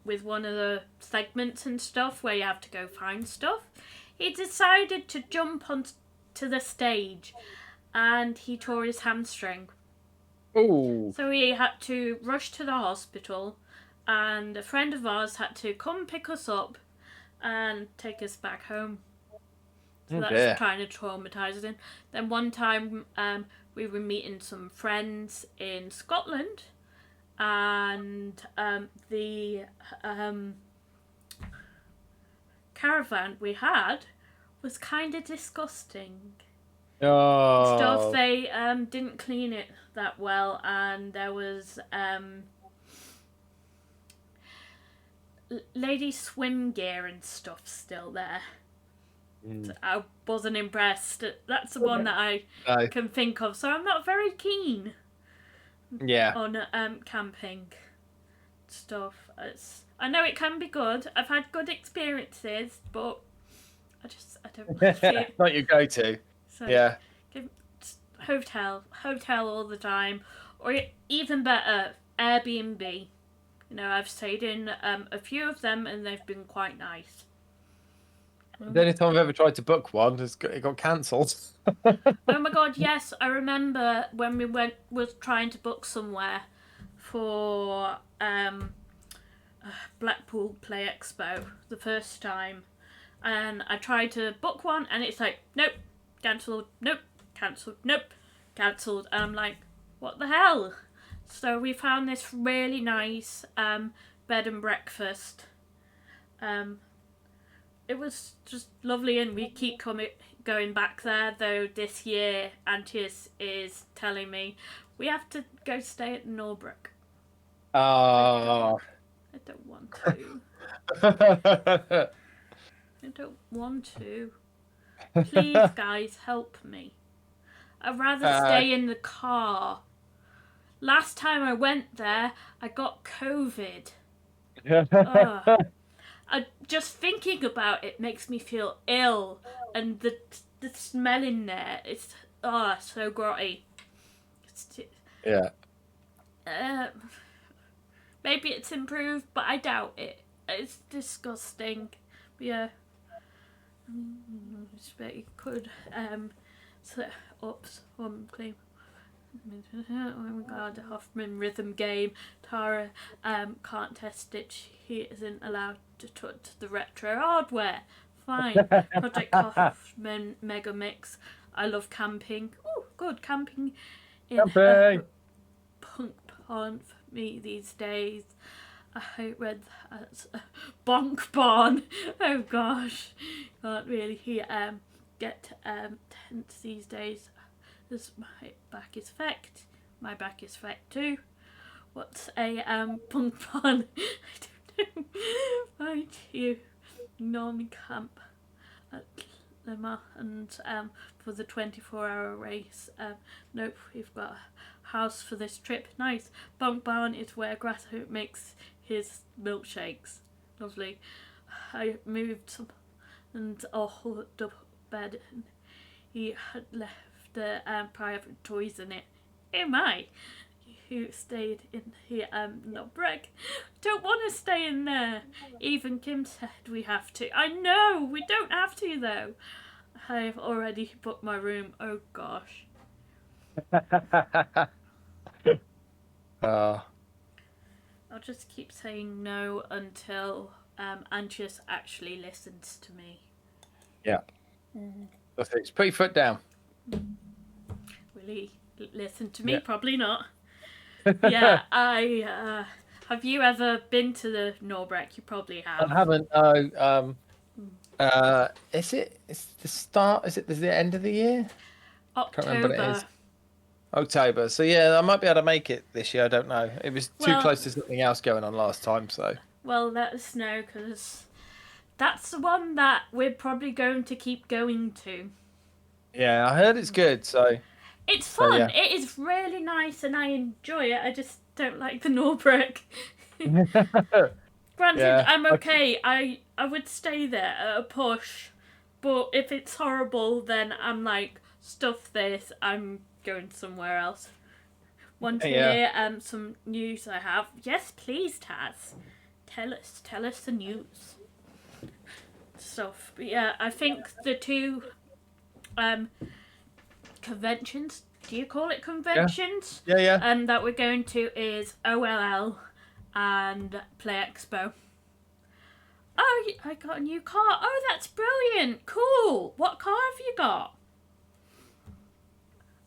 with one of the segments and stuff where you have to go find stuff. He decided to jump onto the stage, and he tore his hamstring. Ooh. So he had to rush to the hospital, and a friend of ours had to come pick us up and take us back home. So that's kind of traumatizing. Then one time we were meeting some friends in Scotland, and the caravan we had was kind of disgusting. Oh. Stuff, they didn't clean it that well, and there was lady swim gear and stuff still there. So I wasn't impressed. That's the one that I can think of. So I'm not very keen on camping stuff. I know it can be good. I've had good experiences, but I don't feel it. Not your go-to. So, yeah. Hotel all the time, or even better, Airbnb. I've stayed in a few of them, and they've been quite nice. The only time I've ever tried to book one, it got cancelled. Oh my god, yes, I remember when we was trying to book somewhere for Blackpool Play Expo the first time, and I tried to book one, and it's like, nope, cancelled, nope, cancelled, nope, cancelled, and I'm like, what the hell? So we found this really nice bed and breakfast it was just lovely, and we keep going back there. Though this year, Antius is telling me we have to go stay at Norbrook. Oh. I don't want to. I don't want to. Please, guys, help me. I'd rather stay in the car. Last time I went there, I got COVID. Just thinking about it makes me feel ill, and the smell in there, it's so grotty. Yeah. Maybe it's improved, but I doubt it. It's disgusting. But yeah. I bet you could set up some claim. Oh my god, the Hoffman rhythm game. Tara can't test it. She isn't allowed to touch the retro hardware. Fine. Project Hoffman Mega Mix. I love camping. Oh, good camping in punk pond for me these days. I hope read that's bonk barn. Oh gosh, can't really get tense these days. This my back is fecked. My back is fecked too. What's a punk barn? I don't know. Right, you non camp at Lima and for the 24-hour race. Nope, we've got a house for this trip. Nice. Bunk barn is where Grasso makes his milkshakes. Lovely. I moved some and double bed, and he had left the private toys in it. Oh my! Who stayed in here? Not Breck. Don't want to stay in there. Even Kim said we have to. I know we don't have to though. I've already booked my room. Oh gosh. I'll just keep saying no until Antius actually listens to me. Yeah. That's it. Just put your foot down. Will he listen to me? Yeah. Probably not. Yeah, I have you ever been to the Norbreck? You probably have. I haven't. Is it? It's the start. Is it the end of the year? October. Can't remember what it is. October. So yeah, I might be able to make it this year. I don't know. It was too close to something else going on last time. So. Well, let us know, because that's the one that we're probably going to keep going to. Yeah, I heard it's good. So. It's fun. So, yeah. It is really nice, and I enjoy it. I just don't like the Norbreck. Granted, Yeah, I'm okay. I would stay there at a push, but if it's horrible, then I'm like, stuff this. I'm going somewhere else. Want to hear some news I have? Yes, please, Taz. Tell us the news. Stuff. But yeah, I think the two conventions. Do you call it conventions? Yeah. That we're going to is OLL and Play Expo. Oh, I got a new car. Oh, that's brilliant. Cool. What car have you got?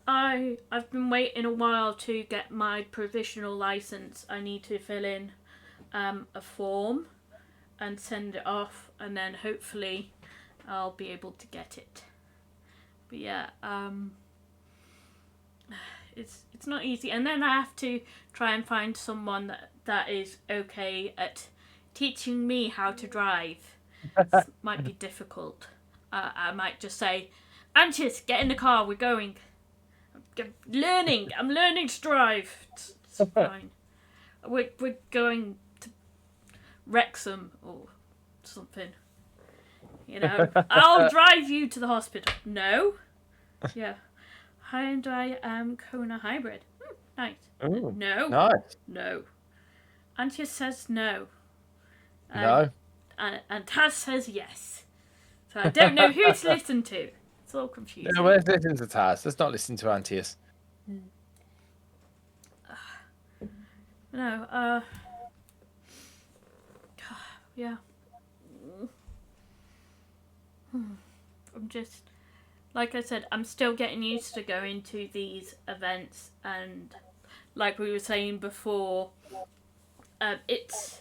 I've been waiting a while to get my provisional license. I need to fill in a form and send it off, and then hopefully I'll be able to get it. But yeah, it's not easy, and then I have to try and find someone that is okay at teaching me how to drive. This might be difficult. I might just say, Antius, get in the car, we're going. I'm learning to drive. It's fine. We're going to Wrexham or something. You know, I'll drive you to the hospital. No. Yeah. Hyundai Kona hybrid. Nice. Ooh, no. Nice. No. Antius says no. No. And Taz says yes. So I don't know who to listen to. It's all confusing. Yeah, let's listen to Taz. Let's not listen to Antius. No, yeah. I'm just, like I said, I'm still getting used to going to these events, and like we were saying before, it's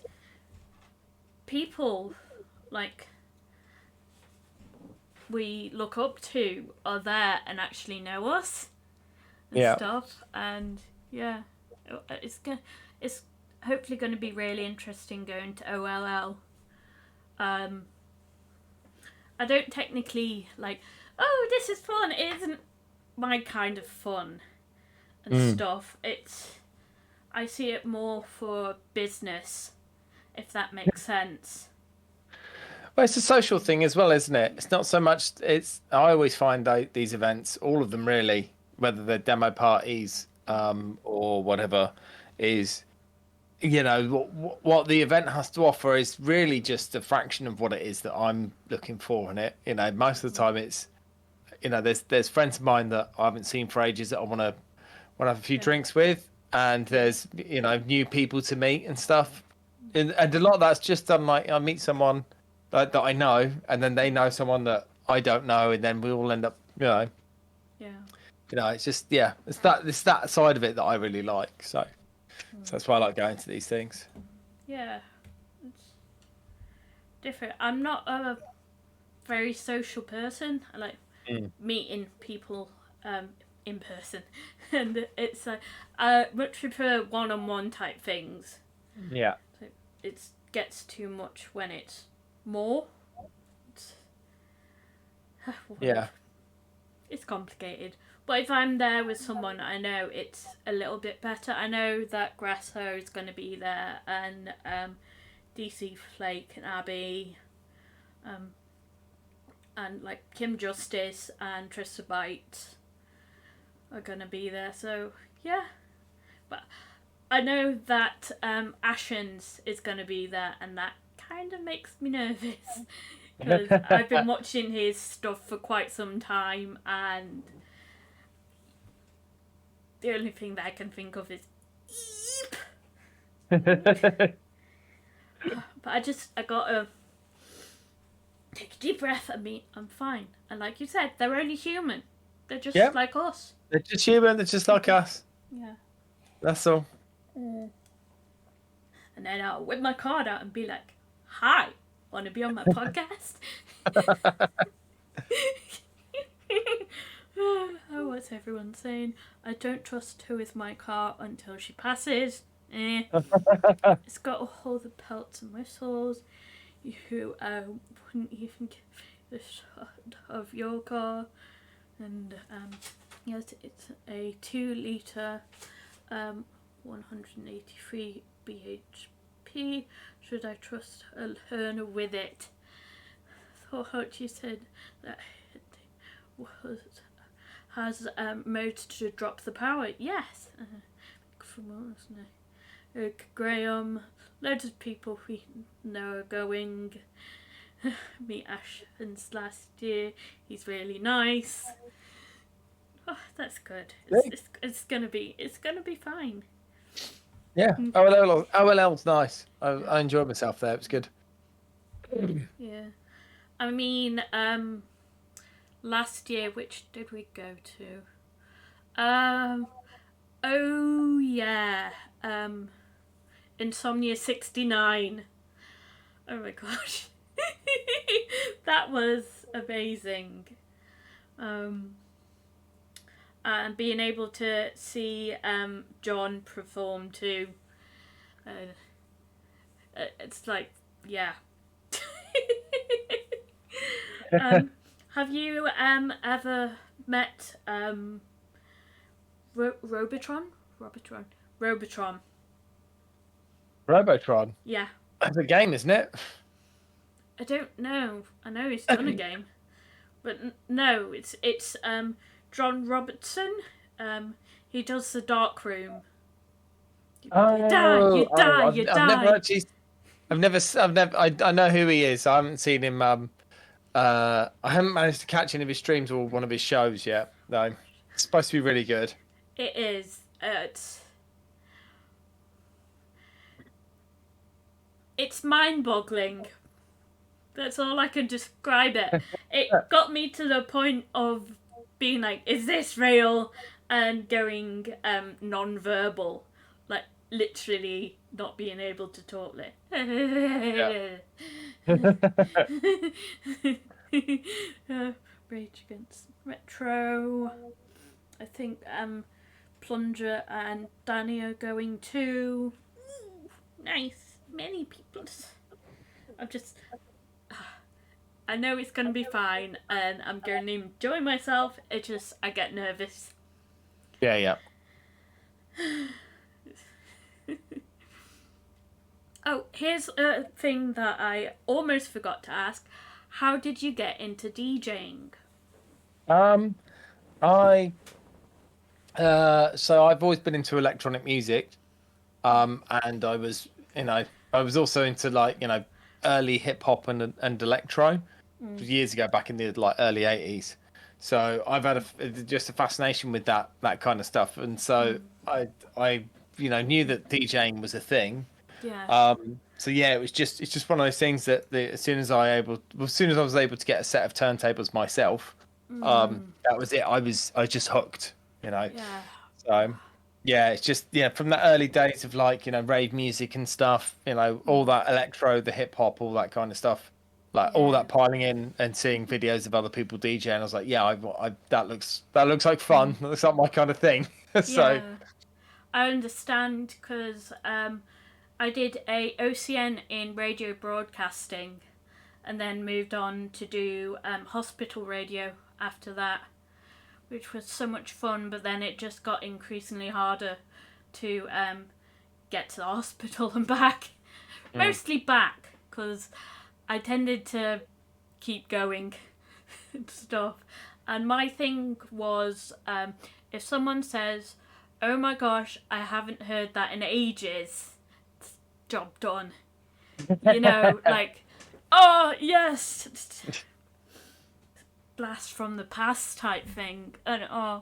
people, like, we look up to are there and actually know us and Yeah. stuff. And yeah, it's hopefully going to be really interesting going to OLL. I don't technically like, oh, this is fun. It isn't my kind of fun and stuff. I see it more for business, if that makes sense. Well, it's a social thing as well, isn't it? It's not so much. I always find these events, all of them really, whether they're demo parties or whatever, is what the event has to offer is really just a fraction of what it is that I'm looking for in it. Most of the time it's there's friends of mine that I haven't seen for ages that I want to have a few drinks with, and there's new people to meet and stuff, and a lot of that's just done like I meet someone that I know, and then they know someone that I don't know, and then we all end up it's just it's that side of it that I really like. So that's why I like going to these things. Yeah, it's different. I'm not a very social person. I like meeting people in person, and it's like I much prefer one-on-one type things. Yeah. So it gets too much when it's more. It's complicated. But if I'm there with someone I know, it's a little bit better. I know that Grasso is going to be there, and DC Flake and Abby, and like Kim Justice and Trista Byte are going to be there. So yeah, but I know that Ashens is going to be there, and that kind of makes me nervous because I've been watching his stuff for quite some time, and the only thing that I can think of is eep. But I gotta take a deep breath. I mean, I'm fine. And like you said, they're only human. They're just like us. They're just human. They're just like us. Yeah. That's all. And then I'll whip my card out and be like, "Hi, want to be on my podcast?" Oh, what's everyone saying? I don't trust her with my car until she passes. It's got all the pelts and whistles. You wouldn't even give a shot of your car. And yes, it's a 2-litre 183 bhp. Should I trust a learner with it? Thought you said that it has modes to drop the power. Yes. From what wasn't it? Graham, loads of people we know are going. Meet Ashens last year. He's really nice. Oh, that's good. It's gonna be fine. Yeah, OLL's nice. I enjoyed myself there. It was good. Yeah, I mean, last year, which did we go to? Oh yeah, Insomnia 69. Oh my gosh, that was amazing. And being able to see John perform too. It's like, yeah. Have you ever met Robotron? Robotron. Yeah. It's a game, isn't it? I don't know. I know he's done a game, but no, it's John Robertson. He does the Dark Room. You die. I've never. I know who he is. I haven't seen him. I haven't managed to catch any of his streams or one of his shows yet. Though it's supposed to be really good. It is. It's mind-boggling. That's all I can describe it. It got me to the point of being like, is this real? And going non-verbal. Like, literally not being able to talk. Like, Rage Against Retro. I think Plunger and Danny are going too. Ooh, nice. Many people. I know it's going to be fine and I'm going to enjoy myself. I get nervous. Yeah. Oh, here's a thing that I almost forgot to ask. How did you get into DJing? I so I've always been into electronic music, and I was also into early hip hop and electro years ago, back in the early 80s. So I've had just a fascination with that kind of stuff, and so I knew that DJing was a thing. Yeah. So yeah, it's just one of those things that as soon as I was able to get a set of turntables myself, that was it. I was just hooked, Yeah. So yeah, it's just from the early days of rave music and stuff, all that electro, the hip hop, all that kind of stuff, all that piling in and seeing videos of other people DJing. I was like, yeah, that looks like fun. That looks like my kind of thing. So Yeah. I understand because I did a OCN in radio broadcasting and then moved on to do hospital radio after that, which was so much fun, but then it just got increasingly harder to get to the hospital and back. Mostly back, because I tended to keep going and stuff. And my thing was, if someone says, oh my gosh, I haven't heard that in ages, job done. Oh, yes! Blast from the past type thing. And I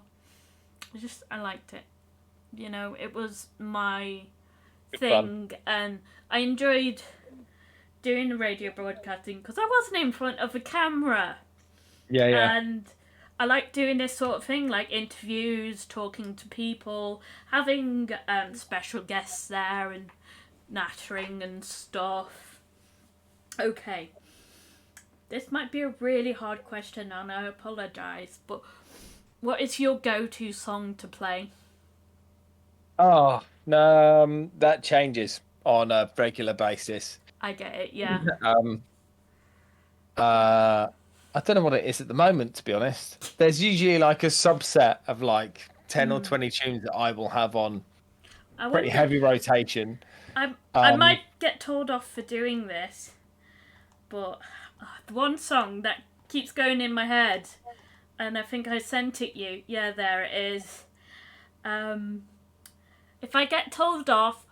liked it. It was my thing, and I enjoyed doing the radio broadcasting because I wasn't in front of a camera. Yeah. And I like doing this sort of thing, like interviews, talking to people, having special guests there and nattering and stuff. Okay. This might be a really hard question and I apologise, but what is your go-to song to play? Oh, that changes on a regular basis. I get it, yeah. I don't know what it is at the moment, to be honest. There's usually a subset of 10 or 20 tunes that I will have on pretty heavy rotation. I might get told off for doing this, but the one song that keeps going in my head, and I think I sent it you. Yeah, there it is. If I get told off,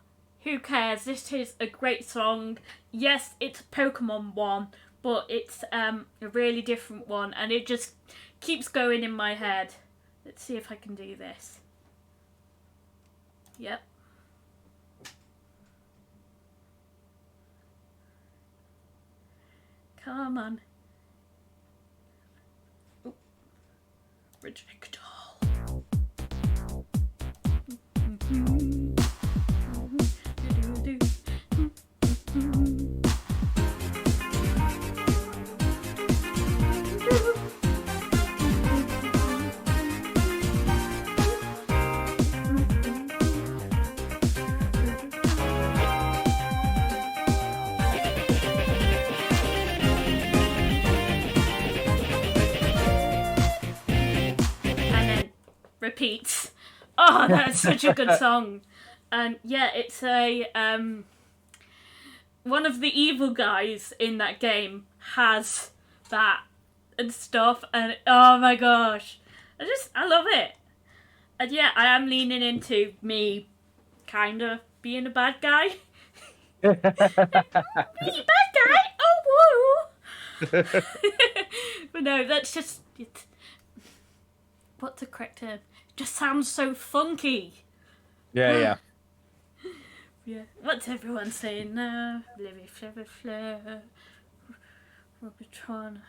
who cares? This is a great song. Yes, it's a Pokemon one, but it's a really different one, and it just keeps going in my head. Let's see if I can do this. Yep. Come on. Oh. Reject all. Repeats. Oh, that's such a good song. And yeah, it's a one of the evil guys in that game has that and stuff, and oh my gosh, I love it. And yeah, I am leaning into me kind of being a bad guy. Me bad guy? Oh woo. But no, that's just what's the correct term? It just sounds so funky. Yeah. Yeah. What's everyone saying now? Livy Flavor Flare. Robotron.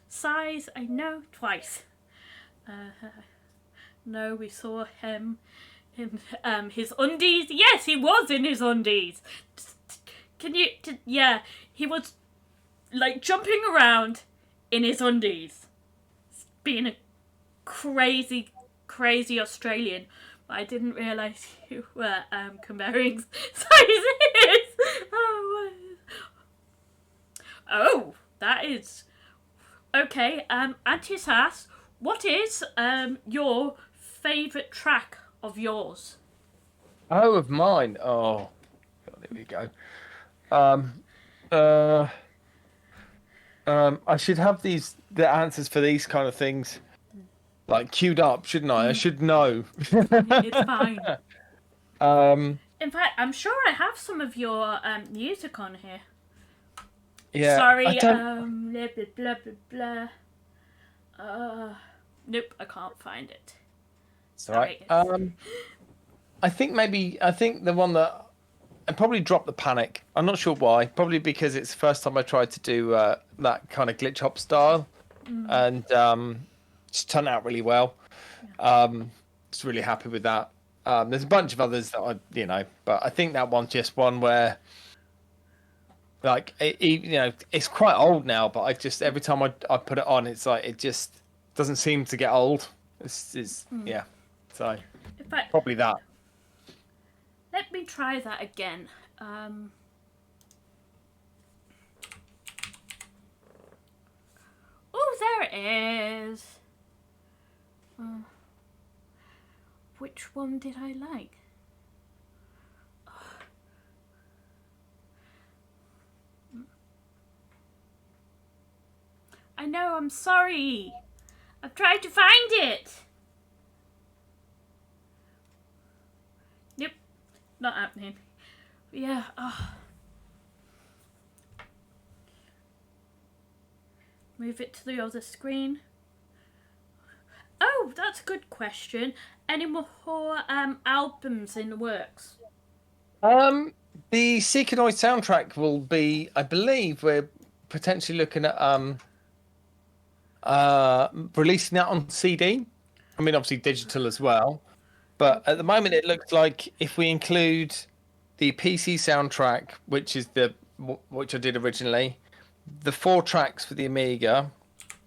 Size, I know, twice. No, we saw him in his undies. Yes, he was in his undies. Yeah, he was. like jumping around in his undies, being a crazy Australian. But I didn't realise you were comparing sizes. Oh, that is okay. Auntie Sass, what is your favourite track of yours? Oh, of mine. Oh, there we go. Uh, I should have the answers for these kind of things like queued up, shouldn't I? I should know. It's fine. Um, In fact, I'm sure I have some of your music on here. yeah. Sorry, I don't... blah blah blah blah. Nope, I can't find it. It's all right. I think the one that I probably dropped the panic. I'm not sure why. Probably because it's the first time I tried to do that kind of glitch hop style, and it's turned out really well. Just really happy with that. There's a bunch of others that but I think that one's just one where, like, it's quite old now. But I just every time I put it on, it's like it just doesn't seem to get old. Yeah. So In fact, probably that. let me try that again. Oh, there it is. Which one did I like? I know, I'm sorry. I've tried to find it. Nope, not happening. Yeah, Move it to the other screen. Oh, that's a good question. Any more albums in the works? The Seeker Noise soundtrack will be, I believe, we're potentially looking at releasing that on CD. I mean, obviously digital as well. But at the moment, it looks like if we include the PC soundtrack, which I did originally, the 4 tracks for the Amiga,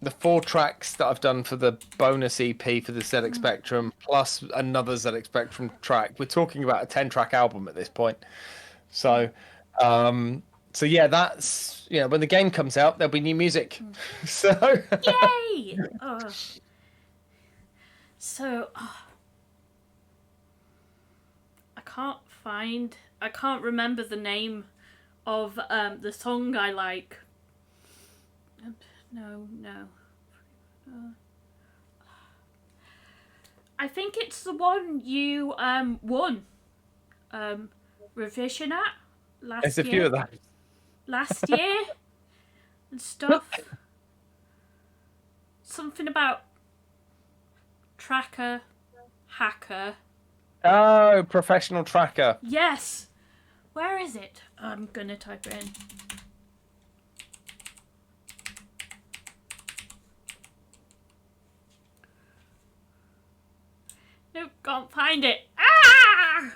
the 4 tracks that I've done for the bonus EP for the ZX Spectrum, plus another ZX Spectrum track, we're talking about a 10-track album at this point. So, yeah, that's when the game comes out, there'll be new music. So, Yay! So, I can't remember the name of the song I like. No. I think it's the one you won revision at last there's a year. few of that. Last year and stuff. Something about tracker, hacker. Oh, professional tracker. Yes. Where is it? I'm gonna type it in. Nope, can't find it. Ah!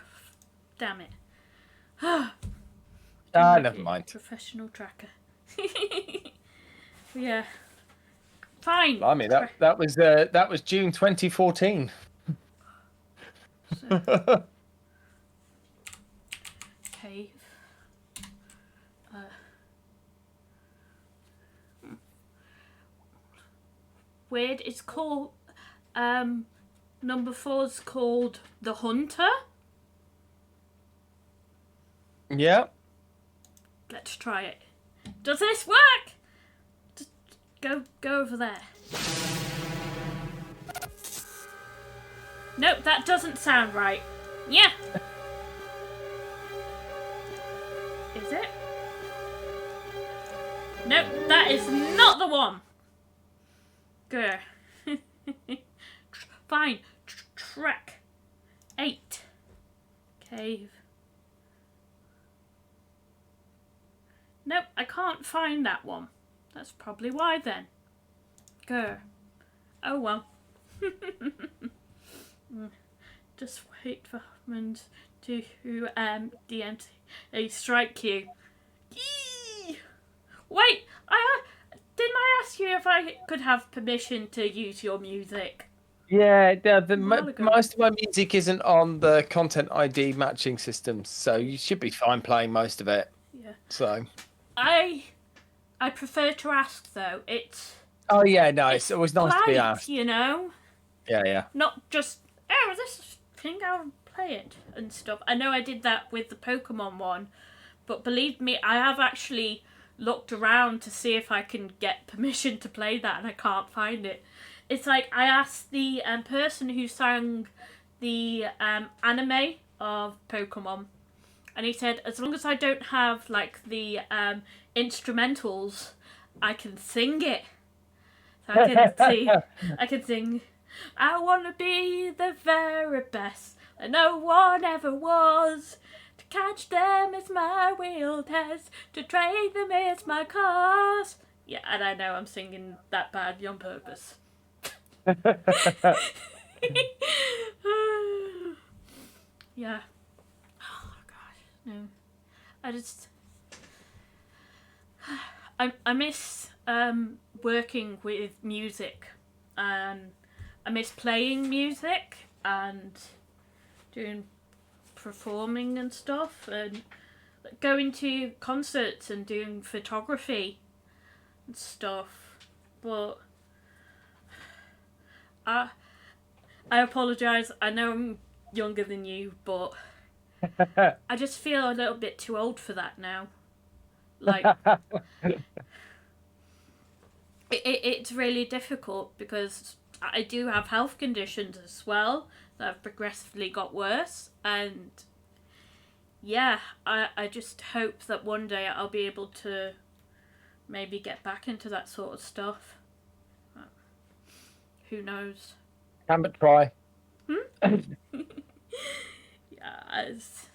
Damn it. Never mind. Professional tracker. Yeah. Fine. I mean, that was June 2014. So, cave. Weird. It's called. Number 4's called The Hunter. Yeah. Let's try it. Does this work? Just go over there. Nope, that doesn't sound right. Yeah. Is it? Nope, that is not the one. Go. Fine. Track 8. Cave. Nope, I can't find that one. That's probably why then. Go. Oh well. Just wait for Hoffman to DMT a strike you. Yee! Wait, didn't I ask you if I could have permission to use your music? Yeah, while ago. most of my music isn't on the content ID matching systems, so you should be fine playing most of it. Yeah. So. I prefer to ask though. It's Oh yeah, no, it's always nice to be polite, asked. you know. Yeah, yeah. Not just this thing, I'll play it and stuff. I know I did that with the Pokemon one, but believe me, I have actually looked around to see if I can get permission to play that, and I can't find it. It's like I asked the person who sang the anime of Pokemon, and he said as long as I don't have like the instrumentals, I can sing it. So I can sing. I wanna be the very best that no one ever was. To catch them is my real test. To trade them is my cause. Yeah, and I know I'm singing that badly on purpose. Yeah. Oh gosh, no. I just I miss working with music, and I miss playing music and doing performing and stuff, and going to concerts and doing photography and stuff. But I apologise. I know I'm younger than you, but I just feel a little bit too old for that now. Like, it's really difficult because I do have health conditions as well that have progressively got worse, and yeah, I just hope that one day I'll be able to maybe get back into that sort of stuff. Who knows? Can but try. Yes.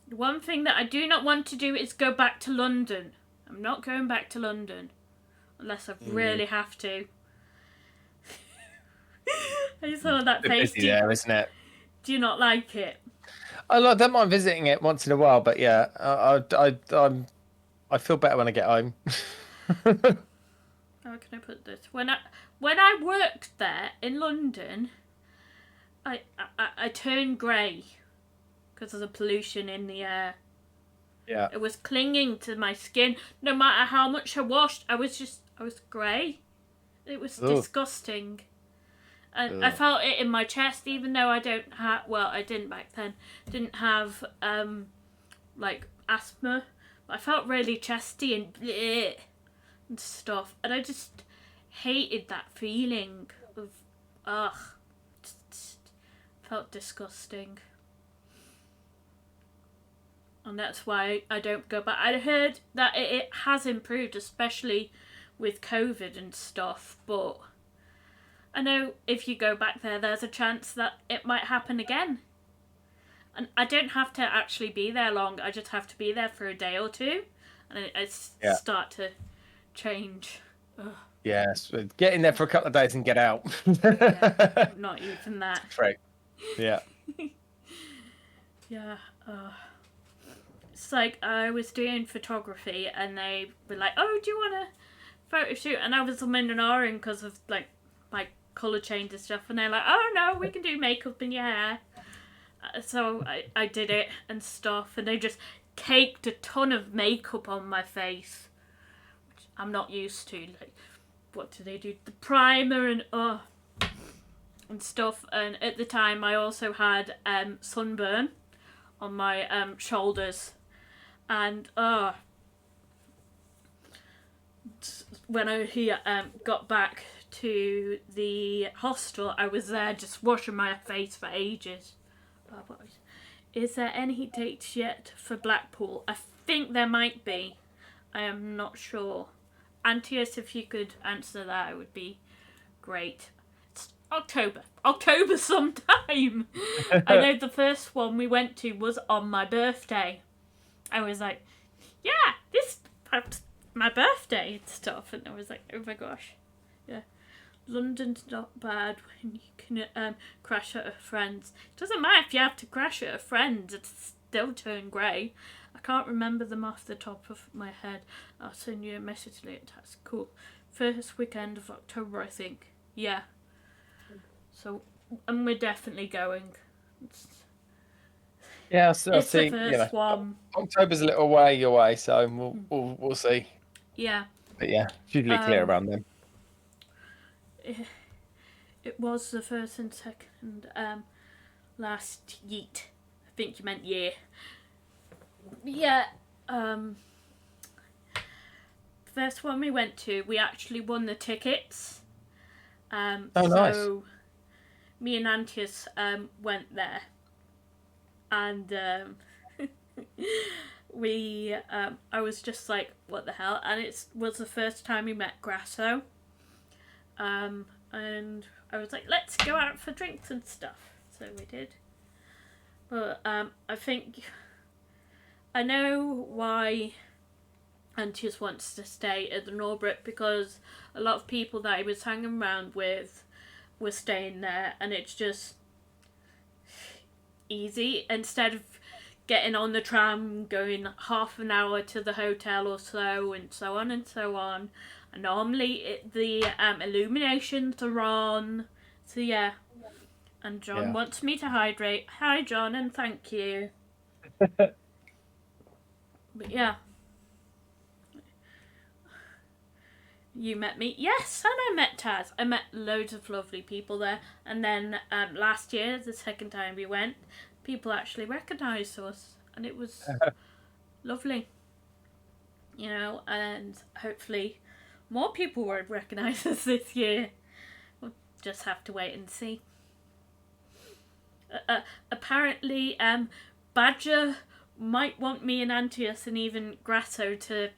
One thing that I do not want to do is go back to London. I'm not going back to London unless I really have to. I just saw that face. Busy there, isn't it? Do you not like it? I don't mind visiting it once in a while, but yeah, I feel better when I get home. How can I put this? When I worked there in London, I turned grey because of the pollution in the air. Yeah. It was clinging to my skin. No matter how much I washed, I was grey. It was disgusting. And I felt it in my chest, even though I don't have, well, I didn't back then, didn't have, like, asthma. I felt really chesty and bleh and stuff. And I just hated that feeling of, just felt disgusting. And that's why I don't go back. I heard that it has improved, especially with COVID and stuff, but I know if you go back there, there's a chance that it might happen again. And I don't have to actually be there long. I just have to be there for a day or two, and I start to change. Ugh. Yes, get in there for a couple of days and get out. Yeah, not even that. Right. Yeah. Yeah. It's like I was doing photography, and they were like, "Oh, do you want a photo shoot?" And I was umming and ahhing because of like my colour change and stuff, and they're like, "Oh no, we can do makeup in your hair." So I did it and stuff, and they just caked a ton of makeup on my face, which I'm not used to. Like, what do they do? The primer and stuff. And at the time, I also had sunburn on my shoulders, and when I got back to the hostel, I was there just washing my face for ages. Is there any dates yet for Blackpool? I think there might be. I am not sure. Antius, if you could answer that, it would be great. It's October sometime. I know the first one we went to was on my birthday. I was like, yeah, this is my birthday and stuff, and I was like, oh my gosh, yeah. London's not bad when you can crash at a friend's. It doesn't matter if you have to crash at a friend's. It's they'll turn grey. I can't remember them off the top of my head. I'll send you a message later. That's cool. First weekend of October, I think. Yeah. So, and we're definitely going. Yeah, It's I'll see. the first one. October's a little way away, so we'll see. Yeah. But yeah, it's usually clear around then. It was the first and second last yeet. I think you meant year. Yeah. First one we went to, we actually won the tickets. Nice. So me and Antius went there, and I was just like, what the hell? And it was the first time we met Grasso. And I was like, let's go out for drinks and stuff. So we did. But I think I know why Antius wants to stay at the Norbert, because a lot of people that he was hanging around with were staying there, and it's just easy. Instead of getting on the tram, going half an hour to the hotel or so, and so on and so on. And normally the illuminations are on. So yeah. And John wants me to hydrate. Hi John, and thank you. But yeah. You met me? Yes, and I met Taz. I met loads of lovely people there. And then last year, the second time we went, people actually recognised us. And it was lovely. You know, and hopefully more people will recognise us this year. We'll just have to wait and see. Apparently, Badger might want me and Antius and even Grasso to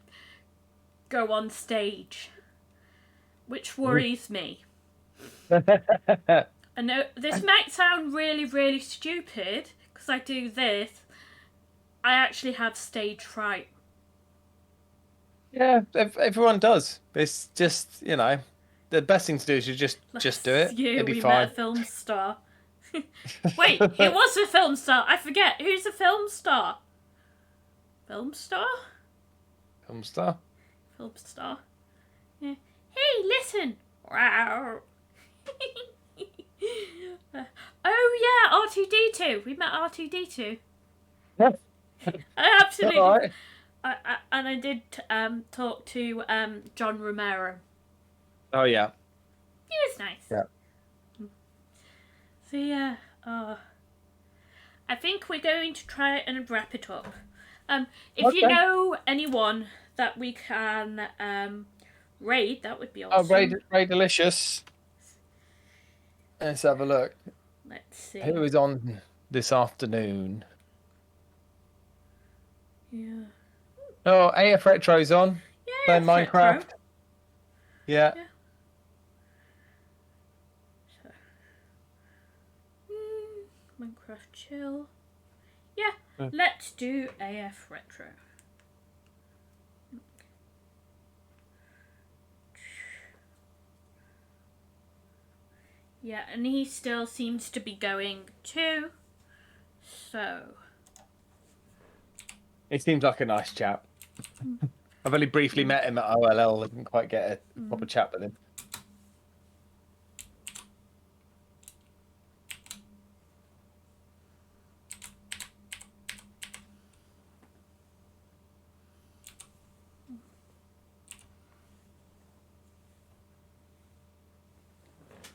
go on stage, which worries me. I know this might sound really, really stupid, because I do this. I actually have stage fright. Yeah, everyone does. It's just, you know, the best thing to do is you just do it. Yeah, It'll be we fine. met a film star. Wait, it was a film star. I forget. Who's a film star? Film star? Film star. Film star. Yeah. Hey, listen. Wow. Oh yeah, R2D2. We met R2D2. I absolutely. Right. And I did talk to John Romero. Oh yeah. He was nice. Yeah. So yeah, I think we're going to try and wrap it up. If you know anyone that we can raid, that would be awesome. Ray Delicious. Let's have a look. Let's see. Who is on this afternoon? Yeah. Oh, AF Retro's on. Yeah. Playing Minecraft. Retro. Yeah. So, Minecraft chill. Yeah. Let's do AF Retro. Yeah, and he still seems to be going too. So. He seems like a nice chap. I've only briefly met him at OLL. I didn't quite get a proper chat with him.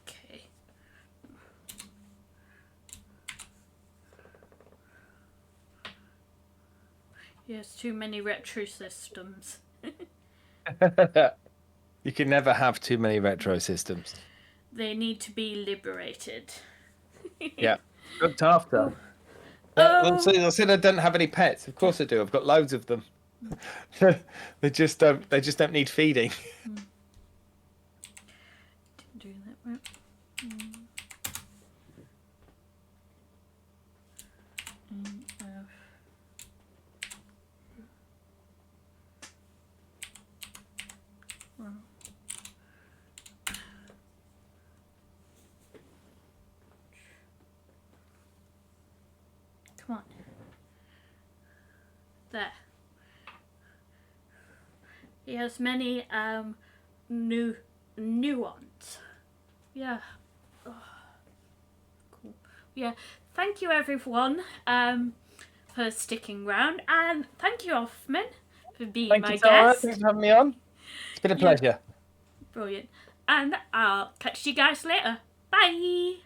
Okay. Yes, too many retro systems. You can never have too many retro systems. They need to be liberated. Yeah. Looked after. Oh. I said I don't have any pets. Of course I do. I've got loads of them. They just don't need feeding. Didn't do that right. Come on. there. He has many nuance. Yeah. Oh, cool. Yeah. Thank you everyone for sticking around, and thank you Hoffman for being Thank my you, Tara. guest. Thanks for having me on. It's been a pleasure. Brilliant. And I'll catch you guys later. Bye.